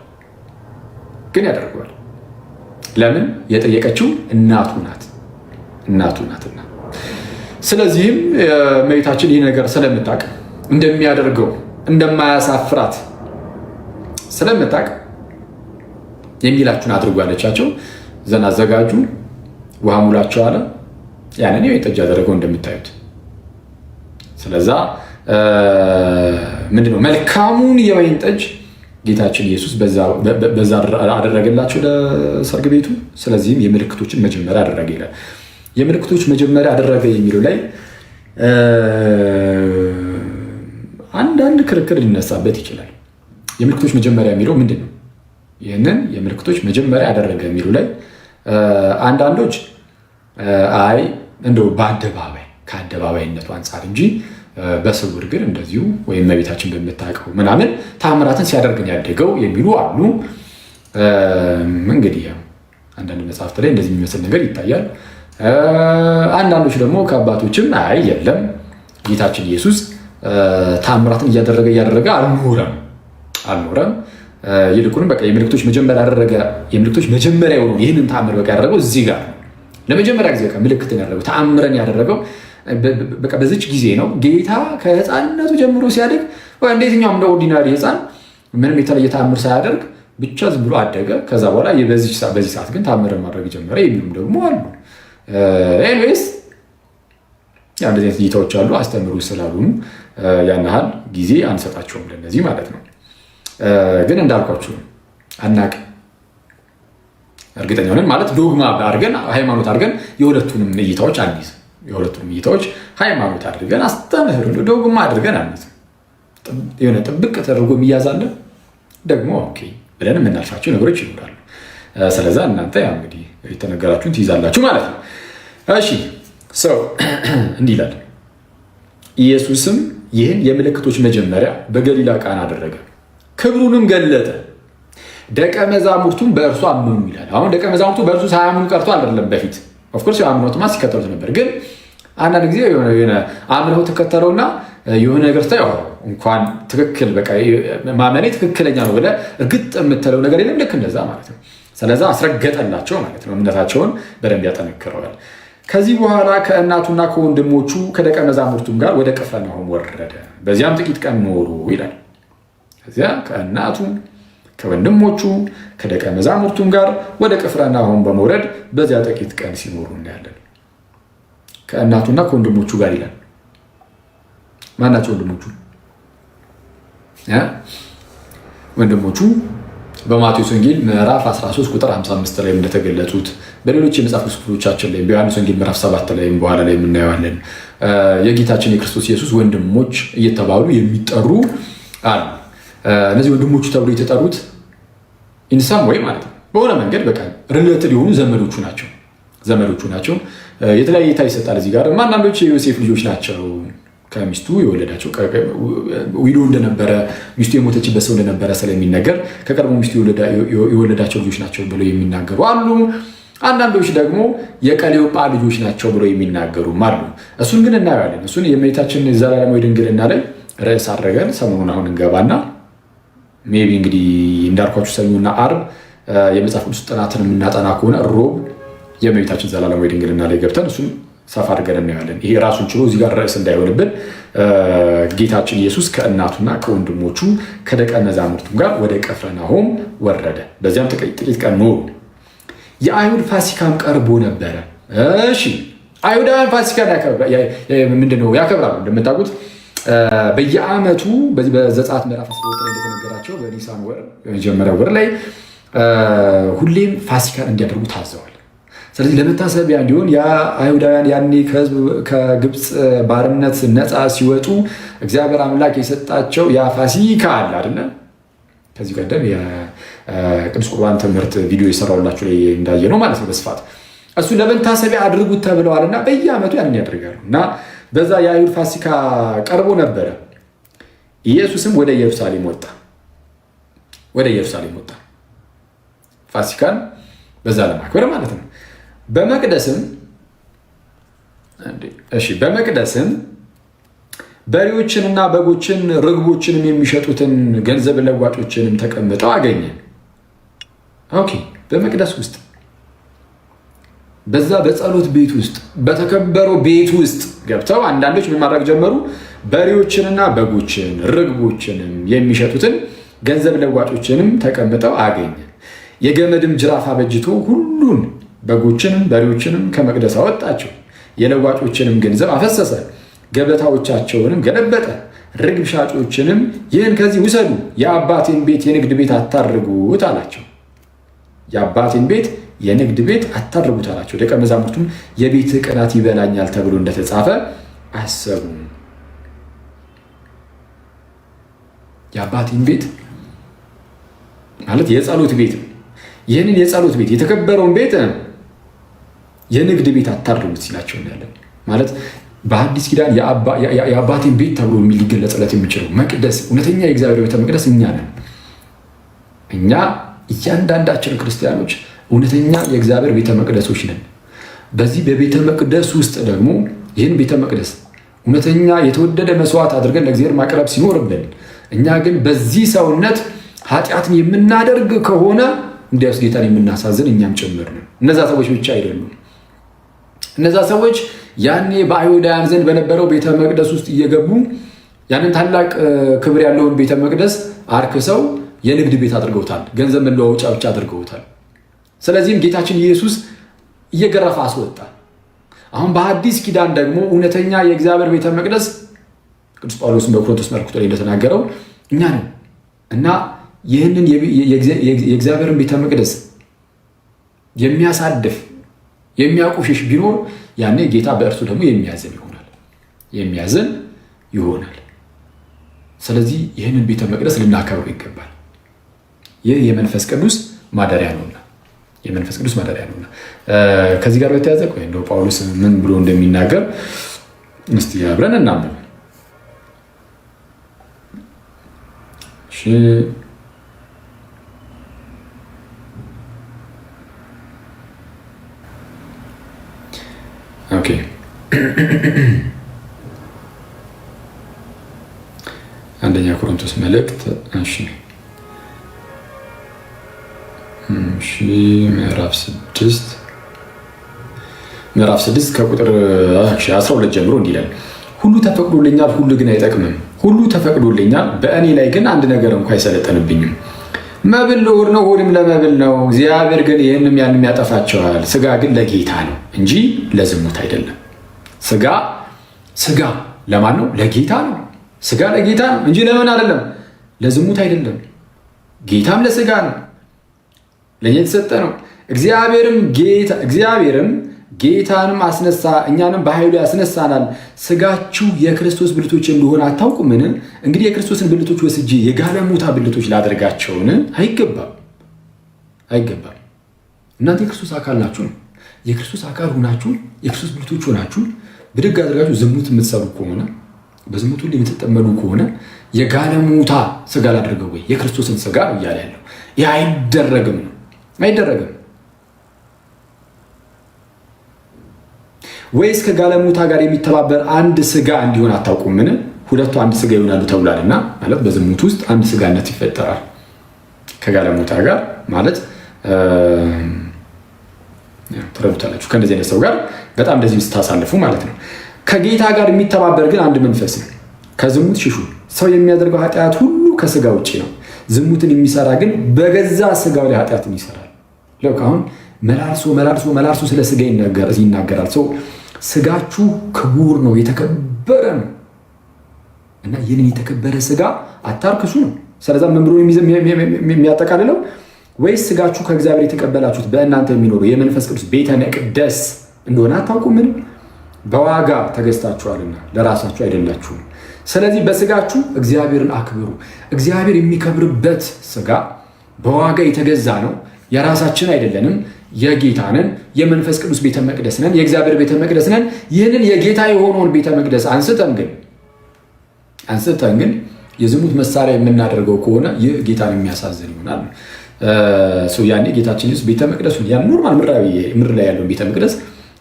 ለምን? የጠየቀችው እናቱ ናትና። ስለዚህም እመቤታችን ይህ ነገር ስለምታውቅ እንደሚያደርገው እንደማያሳፍራት ስለምታውቅ የሚላችሁን አድርጉ አለቻቸው። ዘና አዘጋጁ፣ ውሃ ሙላቸው አለ። ያንን የወይን ጠጅ ያደረገው እንደምታዩት። ስለዛ ምንድነው መልካሙን የወይን ጠጅ ጌታችን ኢየሱስ በዛ አደረገላቸው ለሰርግ ቤቱ። ስለዚህም የምልክቶችን መጀመሪያ አደረገ ይላል። የምልክቶች መጀመሪያ አደረገ የሚለው ላይ አንዳንድ ክርክር ሊነሳበት ይችላል። የምልክቶች መጀመሪያ የሚለው ምንድን ነው? ይህንን የምልክቶች መጀመሪያ ያደረገ የሚለው ላይ አንዳንዶች አይ እንደው በአደባባይ ከአደባባይነቱ አንጻር እንጂ በስውር ግን እንደዚሁ ወይም እመቤታችን በምታውቀው ምናምን ታምራትን ሲያደርግን ያደገው የሚሉ አሉ። እንግዲህ አንዳንድ መጽሐፍት ላይ እንደዚህ የሚመስል ነገር ይታያል። አንዳንዶች ደግሞ ከአባቶችም አይ የለም ጌታችን ኢየሱስ ታምራትን እያደረገ አልኖረም። ይልቁንም በቃ የምልክቶች መጀመሪያ ያደረገ የምልክቶች መጀመሪያ የሆኑ ይህንን ተአምር በቃ ያደረገው እዚህ ጋር ነው። ለመጀመሪያ ጊዜ በቃ ምልክትን ያደረገው ተአምረን ያደረገው በቃ በዚች ጊዜ ነው። ጌታ ከህፃንነቱ ጀምሮ ሲያድግ እንደየትኛውም እንደ ኦርዲናሪ ህፃን ምንም የተለየ ተአምር ሳያደርግ ብቻ ዝም ብሎ አደገ። ከዛ በኋላ በዚህ ሰዓት ግን ተአምርን ማድረግ ጀመረ የሚሉም ደግሞ አሉ። ኤኒዌይስ እንደዚህ አይነት እይታዎች አሉ። አስተምሩ ስላሉኑ ያን ያህል ጊዜ አንሰጣቸውም ለነዚህ ማለት ነው። ግን እንዳልኳችሁ አናውቅም። እርግጠኛ ሆነን ማለት ዶግማ አድርገን ሃይማኖት አድርገን የሁለቱንም እይታዎች አንይዝም። የሁለቱንም እይታዎች ሃይማኖት አድርገን አስተምህር ዶግማ አድርገን አንይዝም። የሆነ ጥብቅ ተደርጎ የሚያዛለ ደግሞ ኦኬ ብለን የምናልፋቸው ነገሮች ይኖራሉ። ስለዛ እናንተ ያው እንግዲህ የተነገራችሁን ትይዛላችሁ ማለት ነው። እሺ ሰው እንዲህ ይላል፣ ኢየሱስም ይህን የምልክቶች መጀመሪያ በገሊላ ቃና አደረገ፣ ክብሩንም ገለጠ፣ ደቀ መዛሙርቱም በእርሱ አመኑ ይላል። አሁን ደቀ መዛሙርቱ በእርሱ ሳያምኑ ቀርቶ አይደለም። በፊት ኦፍኮርስ የአምኖትማ ሲከተሉት ነበር። ግን አንዳንድ ጊዜ የሆነ አምነው ተከተለውና የሆነ ነገር ስታይ እንኳን ትክክል በቃ ማመኔ ትክክለኛ ነው ብለህ እርግጥ የምትለው ነገር የለም። ልክ እንደዛ ማለት ነው። ስለዛ አስረገጠላቸው ማለት ነው። እምነታቸውን በደንብ ያጠነክረዋል። ከዚህ በኋላ ከእናቱና ከወንድሞቹ ከደቀ መዛሙርቱም ጋር ወደ ቅፍርናሆም ወረደ፣ በዚያም ጥቂት ቀን ኖሩ ይላል። ከዚያ ከእናቱ ከወንድሞቹ ከደቀ መዛሙርቱም ጋር ወደ ቅፍርናሆም በመውረድ በዚያ ጥቂት ቀን ሲኖሩ እናያለን። ከእናቱና ከወንድሞቹ ጋር ይላል። ማናቸው ወንድሞቹ? ወንድሞቹ በማቴዎስ ወንጌል ምዕራፍ 13 ቁጥር 55 ላይ እንደተገለጹት በሌሎች የመጽሐፍ ክፍሎቻችን ላይ በዮሐንስ ወንጌል ምዕራፍ 7 ላይ በኋላ ላይ የምናየዋለን። የጌታችን የክርስቶስ ኢየሱስ ወንድሞች እየተባሉ የሚጠሩ አሉ። እነዚህ ወንድሞቹ ተብሎ የተጠሩት ኢንሳም ወይ ማለት ነው በሆነ መንገድ በቃ ሪሌትድ የሆኑ ዘመዶቹ ናቸው። የተለያየ እይታ ይሰጣል እዚህ ጋር። አንዳንዶች የዮሴፍ ልጆች ናቸው፣ ከሚስቱ የወለዳቸው ዊዶ እንደነበረ ሚስቱ የሞተችበት ሰው እንደነበረ ስለሚነገር ከቀድሞ ሚስቱ የወለዳቸው ልጆች ናቸው ብለው የሚናገሩ አሉ። አንዳንዶች ደግሞ የቀሌዮጳ ልጆች ናቸው ብለው የሚናገሩም አሉ። እሱን ግን እናየዋለን። እሱን የእመቤታችን ዘላለማዊ ድንግልና ላይ ርዕስ አድርገን ሰሞኑን አሁን እንገባና ሜይ ቢ እንግዲህ እንዳልኳችሁ ሰኞና አርብ የመጽሐፍ ቅዱስ ጥናትን የምናጠና ከሆነ ሮብ የእመቤታችን ዘላለማዊ ድንግልና ላይ ገብተን እሱን ሰፋ አድርገን እናያለን። ይሄ ራሱን ችሎ እዚህ ጋር ርዕስ እንዳይሆንብን ጌታችን ኢየሱስ ከእናቱና ከወንድሞቹ ከደቀ መዛሙርቱም ጋር ወደ ቅፍርናሆም ወረደ። በዚያም ጥቂት ቀን ኖሩ። የአይሁድ ፋሲካም ቀርቦ ነበረ። እሺ አይሁዳውያን ፋሲካን ምንድነው ያከብራሉ። እንደምታውቁት በየዓመቱ በዚህ በዘጸአት ምዕራፍ 12 ላይ እንደተነገራቸው በኒሳን ወር የመጀመሪያ ወር ላይ ሁሌም ፋሲካን እንዲያደርጉ ታዘዋል። ስለዚህ ለመታሰቢያ እንዲሆን አይሁዳውያን ያኔ ከግብፅ ባርነት ነፃ ሲወጡ እግዚአብሔር አምላክ የሰጣቸው ያ ፋሲካ አለ አይደለ? ከዚህ ቀደም የቅዱስ ቁርባን ትምህርት ቪዲዮ የሰራሁላችሁ ላይ እንዳየ ነው ማለት ነው በስፋት እሱ ለመታሰቢያ አድርጉት ተብለዋልና በየዓመቱ ያንን ያደርጋሉ። እና በዛ የአይሁድ ፋሲካ ቀርቦ ነበረ። ኢየሱስም ወደ ኢየሩሳሌም ወጣ ፋሲካን በዛ ለማክበር ማለት ነው። በመቅደስም በሬዎችንና በጎችን ርግቦችንም የሚሸጡትን ገንዘብ ለዋጮችንም ተቀምጠው አገኘ። ኦኬ በመቅደስ ውስጥ በዛ በጸሎት ቤት ውስጥ በተከበረው ቤት ውስጥ ገብተው አንዳንዶች ምን ማድረግ ጀመሩ? በሬዎችንና በጎችን ርግቦችንም የሚሸጡትን ገንዘብ ለዋጮችንም ተቀምጠው አገኘ። የገመድም ጅራፍ አበጅቶ ሁሉን በጎችንም በሬዎችንም ከመቅደስ አወጣቸው። የለዋጮችንም ገንዘብ አፈሰሰ፣ ገበታዎቻቸውንም ገለበጠ። ርግብ ሻጮችንም ይህን ከዚህ ውሰዱ፣ የአባቴን ቤት የንግድ ቤት አታድርጉት አላቸው። የአባቴን ቤት የንግድ ቤት አታድርጉት አላቸው። ደቀ መዛሙርቱም የቤት ቅናት ይበላኛል ተብሎ እንደተጻፈ አሰቡ። የአባቴን ቤት ማለት የጸሎት ቤት ነው። ይህንን የጸሎት ቤት የተከበረውን ቤት የንግድ ቤት አታድርጉት ሲላቸው እናያለን። ማለት በአዲስ ኪዳን የአባቴን ቤት ተብሎ ሊገለጽለት የሚችለው መቅደስ፣ እውነተኛ የእግዚአብሔር ቤተ መቅደስ እኛ ነን። እኛ እያንዳንዳችን ክርስቲያኖች እውነተኛ የእግዚአብሔር ቤተ መቅደሶች ነን። በዚህ በቤተ መቅደስ ውስጥ ደግሞ ይህን ቤተ መቅደስ እውነተኛ የተወደደ መስዋዕት አድርገን ለእግዚአብሔር ማቅረብ ሲኖርብን፣ እኛ ግን በዚህ ሰውነት ኃጢአትን የምናደርግ ከሆነ እንዲያውስ ጌታን የምናሳዝን እኛም ጭምር ነው። እነዛ ሰዎች ብቻ አይደሉም። እነዛ ሰዎች ያኔ በአይሁዳውያን ዘንድ በነበረው ቤተ መቅደስ ውስጥ እየገቡ ያንን ታላቅ ክብር ያለውን ቤተ መቅደስ አርክሰው የንግድ ቤት አድርገውታል። ገንዘብ መለዋወጫ ብቻ አድርገውታል። ስለዚህም ጌታችን ኢየሱስ እየገረፈ አስወጣ። አሁን በአዲስ ኪዳን ደግሞ እውነተኛ የእግዚአብሔር ቤተ መቅደስ ቅዱስ ጳውሎስን በቆሮንቶስ መልእክቱ ላይ እንደተናገረው እኛ ነን እና ይህንን የእግዚአብሔርን ቤተ መቅደስ የሚያሳድፍ የሚያቆሽሽ ቢኖር ያኔ ጌታ በእርሱ ደግሞ የሚያዝን ይሆናል። ስለዚህ ይህንን ቤተ መቅደስ ልናከብረው ይገባል። ይህ የመንፈስ ቅዱስ ማደሪያ ነውና ከዚህ ጋር በተያያዘ እንደው ጳውሎስ ምን ብሎ እንደሚናገር እስቲ አብረን እናንብብ። ኦኬ አንደኛ ቆሮንቶስ መልእክት ምዕራፍ 6 ከቁጥር 12 ጀምሮ እንዲህ ይላል። ሁሉ ተፈቅዶልኛል፣ ሁሉ ግን አይጠቅምም። ሁሉ ተፈቅዶልኛል፣ በእኔ ላይ ግን አንድ ነገር እንኳ አይሰለጥንብኝም። መብል ለሆድ ነው፣ ሆድም ለመብል ነው። እግዚአብሔር ግን ይህንም ያንም ያጠፋቸዋል። ስጋ ግን ለጌታ ነው እንጂ ለዝሙት አይደለም። ስጋ ለማን ነው? ለጌታ ነው። ስጋ ለጌታ ነው እንጂ ለምን አይደለም? ለዝሙት አይደለም። ጌታም ለስጋ ነው፣ ለእኛ የተሰጠ ነው። እግዚአብሔርም ጌታንም አስነሳ፣ እኛንም በኃይሉ ያስነሳናል። ስጋችሁ የክርስቶስ ብልቶች እንደሆነ አታውቁምን? እንግዲህ የክርስቶስን ብልቶች ወስጄ የጋለሞታ ብልቶች ላደርጋቸውን? አይገባም። እናንተ የክርስቶስ አካል ናችሁ ነው። የክርስቶስ አካል ሆናችሁ የክርስቶስ ብልቶች ሆናችሁ ብድግ አድርጋችሁ ዝሙት የምትሰሩ ከሆነ በዝሙቱ የምትጠመዱ ከሆነ የጋለሞታ ስጋ ላደርገው ወይ የክርስቶስን ስጋ እያለ ያለው ይህ አይደረግም። ወይስ ከጋለሞታ ጋር የሚተባበር አንድ ስጋ እንዲሆን አታውቁምን? ሁለቱ አንድ ስጋ ይሆናሉ ተብሏልና፣ ማለት በዝሙት ውስጥ አንድ ስጋነት ይፈጠራል። ከጋለሞታ ጋር ማለት ትረዱታላችሁ። ከእንደዚህ አይነት ሰው ጋር በጣም እንደዚህ ስታሳልፉ ማለት ነው። ከጌታ ጋር የሚተባበር ግን አንድ መንፈስ ነው። ከዝሙት ሽሹ። ሰው የሚያደርገው ኃጢአት ሁሉ ከስጋ ውጭ ነው። ዝሙትን የሚሰራ ግን በገዛ ስጋው ላይ ኃጢአትን ይሰራል። አሁን መላልሶ ስለ ስጋ ይናገራል። ሰው ስጋችሁ ክቡር ነው፣ የተከበረ ነው እና ይህንን የተከበረ ስጋ አታርክሱ ነው። ስለዛ ምን ብሎ የሚያጠቃልለው? ወይስ ስጋችሁ ከእግዚአብሔር የተቀበላችሁት በእናንተ የሚኖሩ የመንፈስ ቅዱስ ቤተ መቅደስ እንደሆነ አታውቁምን? በዋጋ ተገዝታችኋልና ለራሳችሁ አይደላችሁም። ስለዚህ በስጋችሁ እግዚአብሔርን አክብሩ። እግዚአብሔር የሚከብርበት ስጋ በዋጋ የተገዛ ነው። የራሳችን አይደለንም፣ የጌታ ነን። የመንፈስ ቅዱስ ቤተ መቅደስ ነን፣ የእግዚአብሔር ቤተ መቅደስ ነን። ይህንን የጌታ የሆነውን ቤተ መቅደስ አንስተን ግን የዝሙት መሳሪያ የምናደርገው ከሆነ ይህ ጌታን የሚያሳዝን ይሆናል። ያኔ ጌታችን ኢየሱስ ቤተ መቅደሱን ያን ኖርማል ምድር ላይ ያለውን ቤተ መቅደስ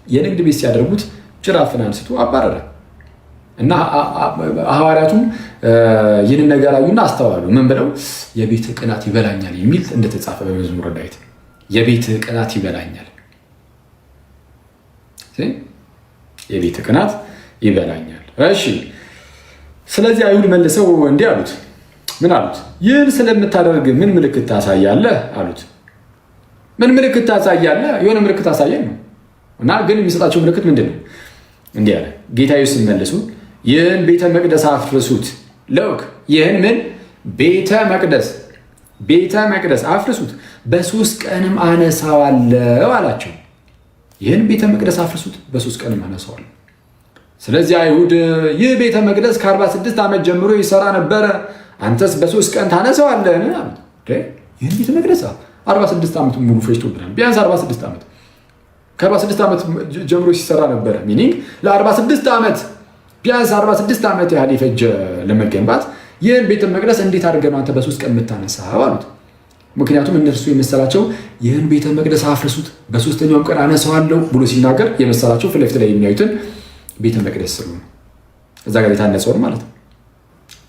የንግድ ቤት ሲያደርጉት ጅራፍን አንስቶ አባረረ እና ሐዋርያቱም ይህንን ነገር አዩና አስተዋሉ። ምን ብለው? የቤት ቅናት ይበላኛል የሚል እንደተጻፈ በመዝሙረ ዳዊት የቤት ቅናት ይበላኛል፣ የቤት ቅናት ይበላኛል። እሺ፣ ስለዚህ አይሁድ መልሰው እንዲህ አሉት። ምን አሉት? ይህን ስለምታደርግ ምን ምልክት ታሳያለህ አሉት። ምን ምልክት ታሳያለህ? የሆነ ምልክት ታሳየን ነው። እና ግን የሚሰጣቸው ምልክት ምንድን ነው? እንዲህ አለ ጌታ ኢየሱስ መልሶ ይህን ቤተ መቅደስ አፍርሱት። ይህን ምን ቤተ መቅደስ አፍርሱት፣ በ3 ቀንም አነሳዋለሁ አላቸው። ይህን ቤተ መቅደስ አፍርሱት፣ በ3 ቀንም አነሳዋለሁ። ስለዚህ አይሁድ ይህ ቤተ መቅደስ ከ46 ዓመት ጀምሮ ይሰራ ነበረ፣ አንተስ በ3 ቀን ታነሳዋለህ አሉት። ይህን ቤተ መቅደስ 46 ዓመት ሙሉ ፈጅቶብናል። ቢያንስ 46 ዓመት ከ46 ዓመት ጀምሮ ሲሰራ ነበረ። ሚኒንግ ለ46 ዓመት ቢያንስ 46 ዓመት ያህል የፈጀ ለመገንባት ይህን ቤተ መቅደስ እንዴት አድርገህ ነው አንተ በ3 ቀን የምታነሳው አሉት። ምክንያቱም እነርሱ የመሰላቸው ይህን ቤተ መቅደስ አፍርሱት በ3ኛውም ቀን አነሳዋለሁ ብሎ ሲናገር የመሰላቸው ፊት ለፊት ላይ የሚያዩትን ቤተ መቅደስ ስለሆነ እዛ ጋር የታነጸውን ማለት ነው።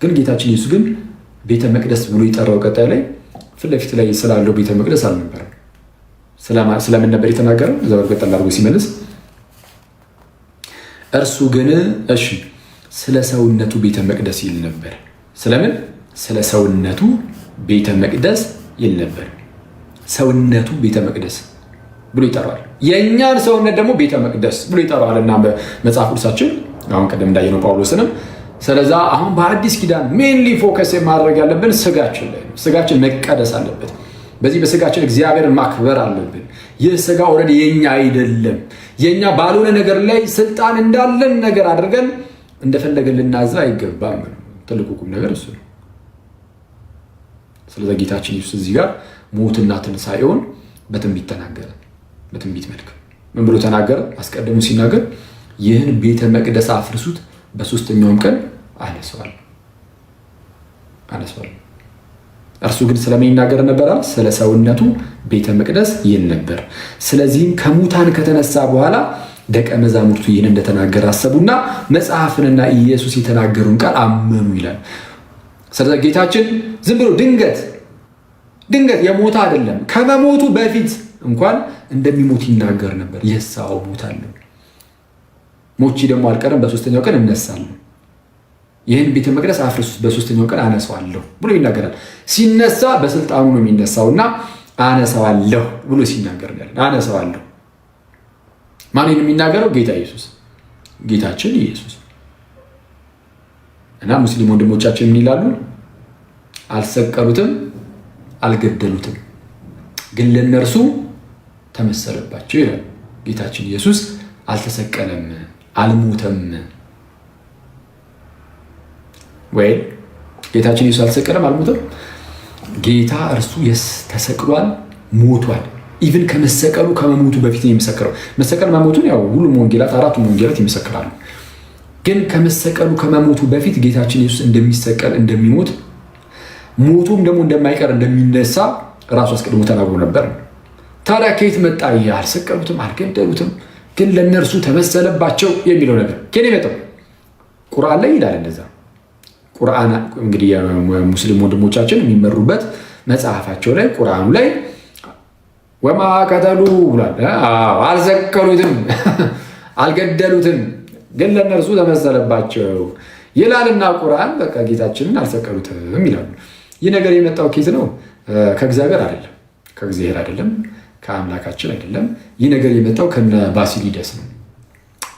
ግን ጌታችን ኢየሱስ ግን ቤተ መቅደስ ብሎ የጠራው ቀጣይ ላይ ፊት ለፊት ላይ ስላለው ቤተ መቅደስ አልነበረም። ስለምን ነበር የተናገረው? እዛ በርቀት አድርጎ ሲመልስ እርሱ ግን ስለ ሰውነቱ ቤተ መቅደስ ይል ነበር። ስለምን? ስለ ሰውነቱ ቤተ መቅደስ ይል ነበር። ሰውነቱ ቤተ መቅደስ ብሎ ይጠራዋል። የእኛን ሰውነት ደግሞ ቤተ መቅደስ ብሎ ይጠራዋል። እና በመጽሐፍ ቅዱሳችን አሁን ቀደም እንዳየነው ጳውሎስንም ስለዛ አሁን በአዲስ ኪዳን ሜንሊ ፎከስ ማድረግ ያለብን ስጋችን ላይ ነው። ስጋችን መቀደስ አለበት። በዚህ በስጋችን እግዚአብሔርን ማክበር አለብን። ይህ ስጋ ኦልሬዲ የኛ አይደለም። የኛ ባልሆነ ነገር ላይ ስልጣን እንዳለን ነገር አድርገን እንደፈለገን ልናዛ አይገባም። ትልቁ ቁም ነገር እሱ ነው። ስለዚህ ጌታችን ኢየሱስ እዚህ ጋር ሞትና ትንሣኤውን በትንቢት ተናገረ። በትንቢት መልክ ምን ብሎ ተናገረ? አስቀድሞ ሲናገር ይህን ቤተ መቅደስ አፍርሱት፣ በ3ኛውም ቀን አነሳዋለሁ። እርሱ ግን ስለምን ይናገር ነበር? ስለ ሰውነቱ ቤተ መቅደስ ይል ነበር። ስለዚህም ከሙታን ከተነሳ በኋላ ደቀ መዛሙርቱ ይህን እንደተናገረ አሰቡና መጽሐፍንና ኢየሱስ የተናገሩን ቃል አመኑ ይላል። ስለዚህ ጌታችን ዝም ብሎ ድንገት የሞተ አይደለም። ከመሞቱ በፊት እንኳን እንደሚሞት ይናገር ነበር። የሳው ሞታለሁ፣ ሞቼ ደግሞ አልቀርም፣ በ3ኛው ቀን እነሳለሁ። ይህን ቤተ መቅደስ አፍርሱት፣ በ3ኛው ቀን አነሳዋለሁ ብሎ ይናገራል። ሲነሳ በስልጣኑ ነው የሚነሳውና አነሳዋለሁ ብሎ ሲናገር አነሳዋለሁ። ማንን የሚናገረው? ጌታ ኢየሱስ፣ ጌታችን ኢየሱስ። እና ሙስሊም ወንድሞቻችን ምን ይላሉ? አልሰቀሉትም፣ አልገደሉትም፣ ግን ለነርሱ ተመሰለባቸው ይላል። ጌታችን ኢየሱስ አልተሰቀለም፣ አልሞተም። ወይ ጌታችን ኢየሱስ አልተሰቀለም፣ አልሞተም። ጌታ እርሱ ተሰቅሏል፣ ሞቷል። ኢቭን ከመሰቀሉ ከመሞቱ በፊት ነው የሚመሰክረው። መሰቀል መሞቱን ያው ሁሉም ወንጌላት፣ 4ቱም ወንጌላት ይመሰክራሉ። ግን ከመሰቀሉ ከመሞቱ በፊት ጌታችን ኢየሱስ እንደሚሰቀል፣ እንደሚሞት፣ ሞቱም ደግሞ እንደማይቀር እንደሚነሳ ራሱ አስቀድሞ ተናግሮ ነበር። ታዲያ ከየት መጣ? አልሰቀሉትም፣ አልገደሉትም፣ ግን ለነርሱ ተመሰለባቸው የሚለው ነገር ከኔ መጣው ቁርአን ላይ ይላል። እንደዛ ቁርአን እንግዲህ ሙስሊም ወንድሞቻችን የሚመሩበት መጽሐፋቸው ላይ ቁርአኑ ላይ ወማ ቀተሉ ብሏል። አልሰቀሉትም፣ አልገደሉትም፣ ግን ለእነርሱ ተመሰለባቸው ይላልና ቁርአን። በቃ ጌታችንን አልሰቀሉትም ይላሉ። ይህ ነገር የመጣው ኬት ነው? ከእግዚአብሔር አይደለም፣ ከእግዚአብሔር አይደለም፣ ከአምላካችን አይደለም። ይህ ነገር የመጣው ከነ ባሲሊደስ ነው።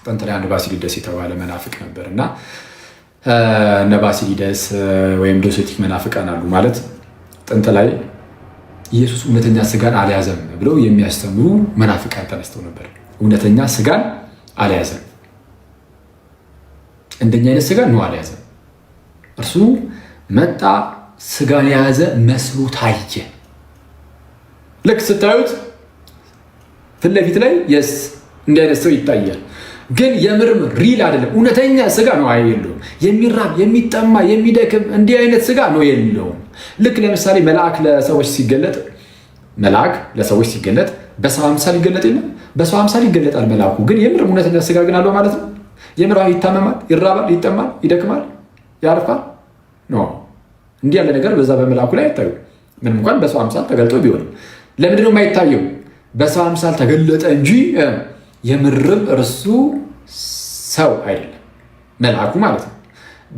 ጥንት ላይ አንድ ባሲሊደስ የተባለ መናፍቅ ነበር እና እነ ባሲሊደስ ወይም ዶሴቲክ መናፍቃን አሉ። ማለት ጥንት ላይ ኢየሱስ እውነተኛ ስጋን አልያዘም ብለው የሚያስተምሩ መናፍቃን ተነስተው ነበር። እውነተኛ ስጋን አልያዘም፣ እንደኛ አይነት ስጋን ነው አልያዘም። እርሱ መጣ፣ ስጋን የያዘ መስሎ ታየ። ልክ ስታዩት ፊት ለፊት ላይ የስ እንዲህ አይነት ሰው ይታያል። ግን የምርም ሪል አይደለም። እውነተኛ ስጋ ነው የለውም። የሚራብ የሚጠማ የሚደክም እንዲህ አይነት ስጋ ነው የለውም። ልክ ለምሳሌ መልአክ ለሰዎች ሲገለጥ በሰው አምሳል ይገለጥ የለም? በሰው አምሳል ይገለጣል መልአኩ። ግን የምር እውነተኛ ስጋ ግን አለው ማለት ነው። የምር ይታመማል፣ ይራባል፣ ይጠማል፣ ይደክማል፣ ያርፋል ነው። እንዲህ ያለ ነገር በዛ በመልአኩ ላይ አይታዩ። ምንም እንኳን በሰው አምሳል ተገልጦ ቢሆንም ለምንድን ነው የማይታየው? በሰው አምሳል ተገለጠ እንጂ የምርም እርሱ ሰው አይደለም፣ መልአኩ ማለት ነው።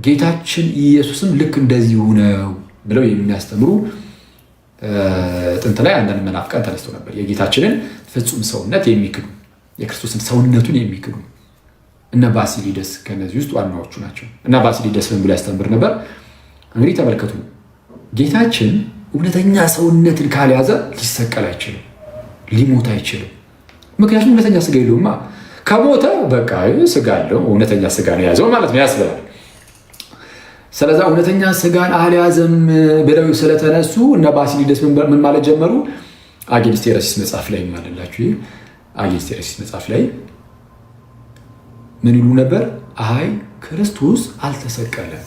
ጌታችን ኢየሱስም ልክ እንደዚሁ ነው ብለው የሚያስተምሩ ጥንት ላይ አንዳንድ መናፍቃን ተነስተው ነበር። የጌታችንን ፍጹም ሰውነት የሚክዱ፣ የክርስቶስን ሰውነቱን የሚክዱ እነ ባሲሊደስ ከነዚህ ውስጥ ዋናዎቹ ናቸው። እና ባሲሊደስ ምን ብሎ ያስተምር ነበር? እንግዲህ ተመልከቱ፣ ጌታችን እውነተኛ ሰውነትን ካልያዘ ሊሰቀል አይችልም፣ ሊሞት አይችልም። ምክንያቱም እውነተኛ ስጋ የለውማ። ከሞተ በቃ ስጋ አለው፣ እውነተኛ ስጋ ነው የያዘው ማለት ነው ያስብላል። ስለዛ እውነተኛ ስጋን አልያዘም ብለው ስለተነሱ እነ ባሲሊደስ ምን ማለት ጀመሩ? አጌንስት ሄረሲስ መጽሐፍ ላይ ማለላችሁ፣ አጌንስት ሄረሲስ መጽሐፍ ላይ ምን ይሉ ነበር? አይ ክርስቶስ አልተሰቀለም፣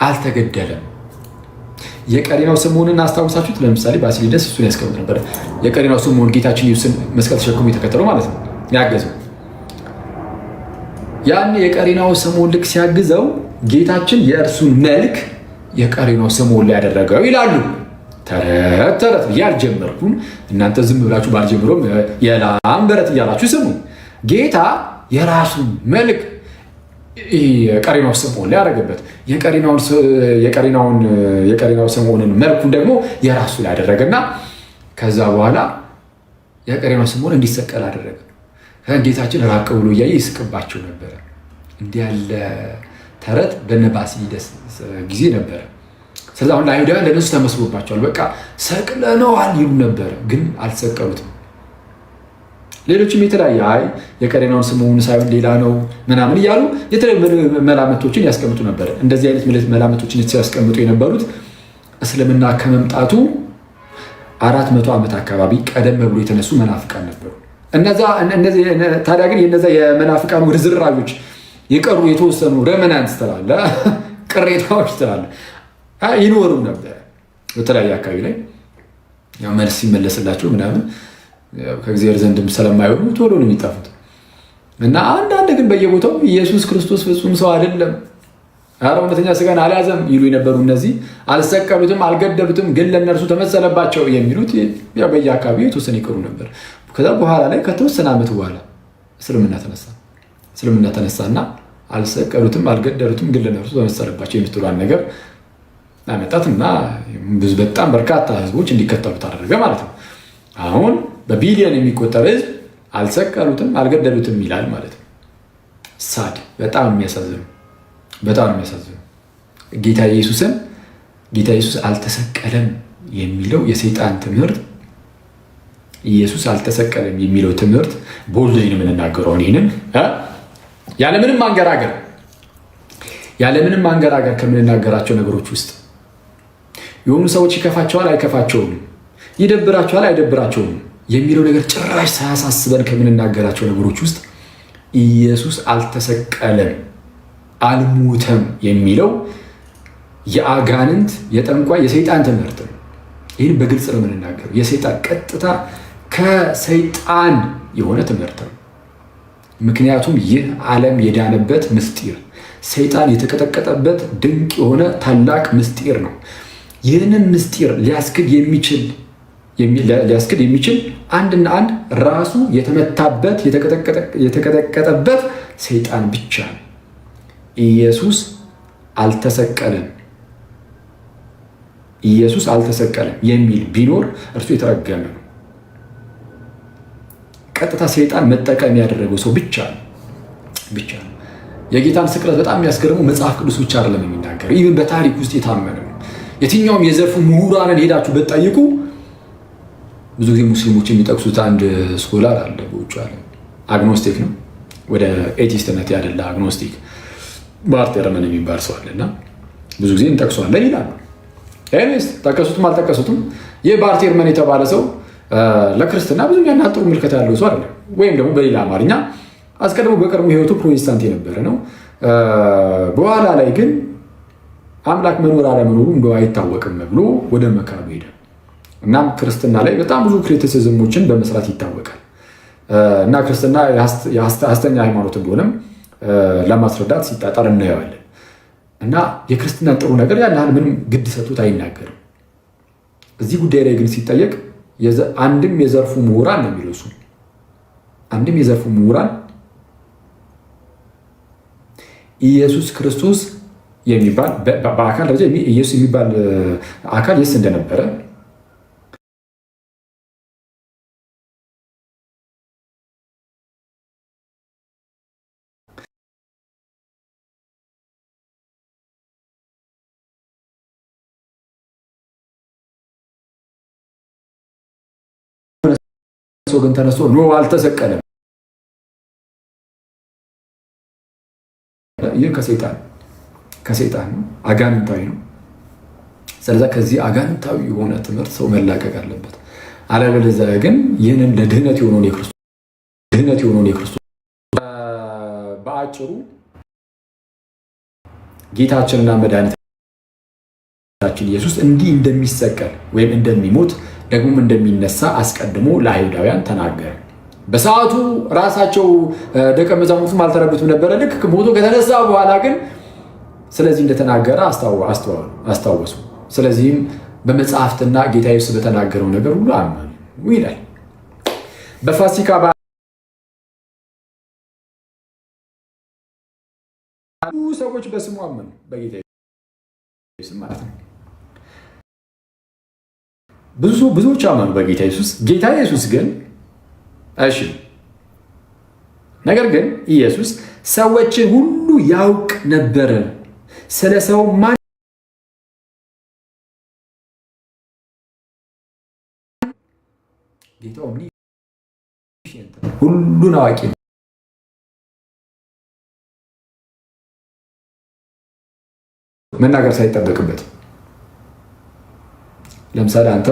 አልተገደለም። የቀሬናው ስምዖንን አስታውሳችሁት? ለምሳሌ ባሲሊደስ እሱን ያስቀምጥ ነበር። የቀሬናው ስምዖን ጌታችን ኢየሱስን መስቀል ተሸክሞ የተከተለው ማለት ነው፣ ያገዘው። ያን የቀሬናው ስምዖን ልክ ሲያግዘው ጌታችን የእርሱን መልክ የቀሬናው ስምዖን ላይ ያደረገው ይላሉ። ተረት ተረት ብዬ አልጀመርኩም፣ እናንተ ዝም ብላችሁ ባልጀምሮም የላም በረት እያላችሁ ስሙ። ጌታ የራሱን መልክ የቀሬናው ስምዖን ላይ ያደረገበት፣ የቀሬናው ስምዖንን መልኩን ደግሞ የራሱ ላይ ያደረገና ከዛ በኋላ የቀሬናው ስምዖን እንዲሰቀል አደረገ። ጌታችን ራቅ ብሎ እያየ ይስቅባቸው ነበረ። እንዲህ ያለ ተረት በነ ባሲሊደስ ጊዜ ነበረ። ስለዚህ አሁን ለአይሁዳውያን ለነሱ ተመስሎባቸዋል። በቃ ሰቅለነዋል ይሉ ነበረ፣ ግን አልሰቀሉትም። ሌሎችም የተለያየ አይ የቀሬናውን ስምዖን ሳይሆን ሌላ ነው ምናምን እያሉ የተለያዩ መላምቶችን ያስቀምጡ ነበር። እንደዚህ አይነት መላምቶችን ሲያስቀምጡ የነበሩት እስልምና ከመምጣቱ 400 ዓመት አካባቢ ቀደም ብሎ የተነሱ መናፍቃን ነበሩ። ታዲያ ግን የነዛ የመናፍቃን ርዝራዦች የቀሩ የተወሰኑ ረመናንስ ትላለ ቅሬታዎች ትላለ ይኖሩም ነበር በተለያየ አካባቢ ላይ ያው መልስ ሲመለስላቸው ምናምን ከእግዚአብሔር ዘንድም ስለማይሆኑ ቶሎ ነው የሚጠፉት። እና አንዳንድ ግን በየቦታው ኢየሱስ ክርስቶስ ፍጹም ሰው አይደለም፣ ኧረ እውነተኛ ስጋን አልያዘም ይሉ የነበሩ እነዚህ አልሰቀሉትም፣ አልገደሉትም፣ ግን ለእነርሱ ተመሰለባቸው የሚሉት በየአካባቢው የተወሰነ ይቀሩ ነበር። ከዛ በኋላ ላይ ከተወሰነ ዓመት በኋላ እስልምና ተነሳና አልሰቀሉትም፣ አልገደሉትም፣ ግን ለእነርሱ ተመሰለባቸው የምትሏን ነገር አመጣትና በጣም በርካታ ህዝቦች እንዲከተሉት አደረገ ማለት ነው። አሁን በቢሊዮን የሚቆጠር ህዝብ አልሰቀሉትም፣ አልገደሉትም ይላል ማለት ነው። ሳድ በጣም የሚያሳዝኑ ጌታ ኢየሱስ አልተሰቀለም የሚለው የሰይጣን ትምህርት፣ ኢየሱስ አልተሰቀለም የሚለው ትምህርት ቦልድ ነው የምንናገረው። ይህንን ያለምንም ማንገራገር ከምንናገራቸው ነገሮች ውስጥ የሆኑ ሰዎች ይከፋቸዋል አይከፋቸውም፣ ይደብራቸዋል አይደብራቸውም የሚለው ነገር ጭራሽ ሳያሳስበን ከምንናገራቸው ነገሮች ውስጥ ኢየሱስ አልተሰቀለም አልሞተም የሚለው የአጋንንት የጠንቋይ የሰይጣን ትምህርት ነው። ይህን በግልጽ ነው የምንናገረው። የሰይጣን ቀጥታ ከሰይጣን የሆነ ትምህርት ነው። ምክንያቱም ይህ ዓለም የዳነበት ምስጢር፣ ሰይጣን የተቀጠቀጠበት ድንቅ የሆነ ታላቅ ምስጢር ነው። ይህንን ምስጢር ሊያስክድ የሚችል ሊያስክድ የሚችል አንድና አንድ ራሱ የተመታበት የተቀጠቀጠበት ሰይጣን ብቻ ነው። ኢየሱስ አልተሰቀለም የሚል ቢኖር እርሱ የተረገመ ነው። ቀጥታ ሰይጣን መጠቀም ያደረገው ሰው ብቻ ነው። የጌታን ስቅለት በጣም የሚያስገርመው መጽሐፍ ቅዱስ ብቻ አይደለም የሚናገር፣ ይህን በታሪክ ውስጥ የታመነ ነው። የትኛውም የዘርፉ ምሁራንን ሄዳችሁ ብትጠይቁ ብዙ ጊዜ ሙስሊሞች የሚጠቅሱት አንድ ስኮላር አለ በውጭ ዓለም፣ አግኖስቲክ ነው፣ ወደ ኤቲስትነት ያደላ አግኖስቲክ ባርቴርመን የሚባል ሰው አለ እና ብዙ ጊዜ እንጠቅሰዋለን ይላሉ። ስ ጠቀሱትም አልጠቀሱትም ይህ ባርቴርመን የተባለ ሰው ለክርስትና ብዙ የሚያናጥሩ ምልከታ ያለው ሰው አይደለም። ወይም ደግሞ በሌላ አማርኛ አስቀድሞ በቀድሞ ህይወቱ ፕሮቴስታንት የነበረ ነው። በኋላ ላይ ግን አምላክ መኖር አለመኖሩ እንደው አይታወቅም ብሎ ወደ መካዱ ሄደ። እናም ክርስትና ላይ በጣም ብዙ ክሪቲሲዝሞችን በመስራት ይታወቃል እና ክርስትና የሐሰተኛ ሃይማኖት እንደሆነም ለማስረዳት ሲጣጣር እናየዋለን። እና የክርስትና ጥሩ ነገር ያን ያህል ምንም ግድ ሰጡት አይናገርም። እዚህ ጉዳይ ላይ ግን ሲጠየቅ አንድም የዘርፉ ምሁራን ነው የሚለው እሱ አንድም የዘርፉ ምሁራን ኢየሱስ ክርስቶስ የሚባል በአካል ደረጃ ኢየሱስ የሚባል አካል የስ እንደነበረ ሰው ግን ተነስቶ ኖ አልተሰቀለም። ይህ ከሰይጣን ነው፣ አጋንንታዊ ነው። ስለዚህ ከዚህ አጋንንታዊ የሆነ ትምህርት ሰው መላቀቅ አለበት። አለበለዚያ ግን ይህንን ለድህነት የሆነውን የክርስቶስ በአጭሩ ጌታችንና መድኃኒታችን ኢየሱስ እንዲህ እንደሚሰቀል ወይም እንደሚሞት ደግሞም እንደሚነሳ አስቀድሞ ለአይሁዳውያን ተናገረ። በሰዓቱ ራሳቸው ደቀ መዛሙርቱም አልተረዱትም ነበረ። ልክ ሞቶ ከተነሳ በኋላ ግን ስለዚህ እንደተናገረ አስታወሱ። ስለዚህም በመጽሐፍትና ጌታ ኢየሱስ በተናገረው ነገር ሁሉ አመኑ ይላል። በፋሲካ ሰዎች በስሙ አመኑ፣ በጌታ ኢየሱስ ማለት ነው። ብዙዎች አመኑ በጌታ ኢየሱስ። ጌታ ኢየሱስ ግን እሺ፣ ነገር ግን ኢየሱስ ሰዎችን ሁሉ ያውቅ ነበረ። ስለ ሰው ማን ጌታው ሁሉን አዋቂ ነው። መናገር ሳይጠበቅበት ለምሳሌ አንተ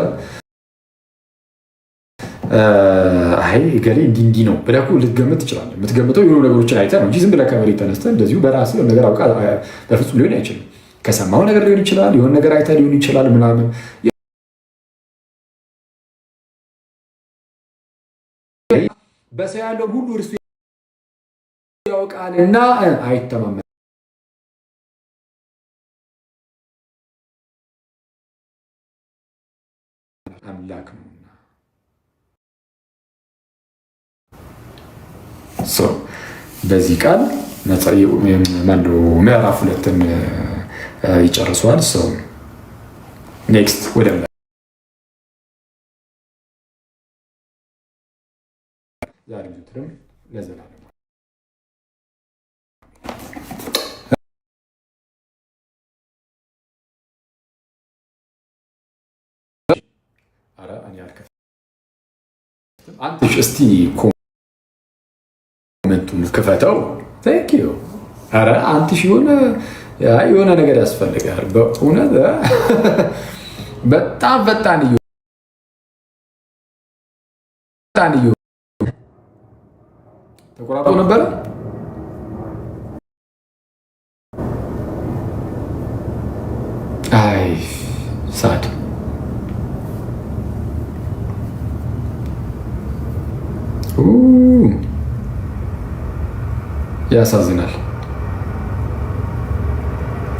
አይ ገሌ እንዲህ ነው ብለህ ልትገምት ትችላለህ። የምትገምተው የሆኑ ነገሮችን አይተህ ነው እንጂ ዝም ብለህ ከመሬት ተነስተህ እንደዚሁ በራስህ የሆነ ነገር አውቃ በፍጹም ሊሆን አይችልም። ከሰማው ነገር ሊሆን ይችላል፣ የሆነ ነገር አይተህ ሊሆን ይችላል ምናምን። በሰው ያለው ሁሉ እርሱ ያውቃልና አይተማመንም። አምላክ ነውና በዚህ ቃል ምዕራፍ 2ን ይጨርሰዋል። ኔክስት ወደ ዛሬ ትርም ለዘላለም አንተ እስቲ ኮሜንቱን ክፈተው። ቴንክ ዩ። አረ አንተ የሆነ ነገር ያስፈልጋል በእውነት በጣም ፈጣን ተቆራርጦ ነበር። አይ ሳድ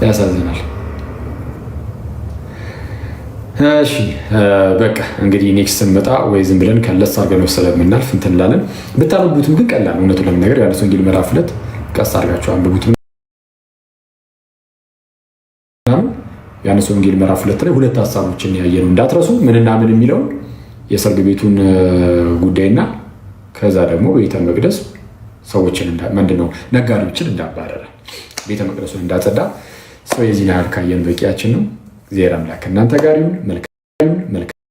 ያሳዝናል። እሺ በቃ እንግዲህ ኔክስት ስንመጣ ወይ ዝም ብለን ከለስ አድርገን ስለምናልፍ እንትን እንላለን። ብታነቡትም ግን ቀላል እውነቱን ለመናገር ዮሐንስ ወንጌል ምዕራፍ 2 ቀስ አድርጋችሁ አንብቡት። ዮሐንስ ወንጌል ምዕራፍ 2 ላይ ሁለት ሀሳቦችን ያየ ነው እንዳትረሱ። ምንና ምን የሚለውን የሰርግ ቤቱን ጉዳይና ከዛ ደግሞ ቤተ መቅደስ ሰዎችን ምንድነው ነጋዴዎችን እንዳባረረ ቤተ መቅደሱን እንዳጸዳ ሰው የዚህን ያህል ካየን በቂያችን ነው። እግዚአብሔር አምላክ እናንተ ጋር ይሁን። መልካም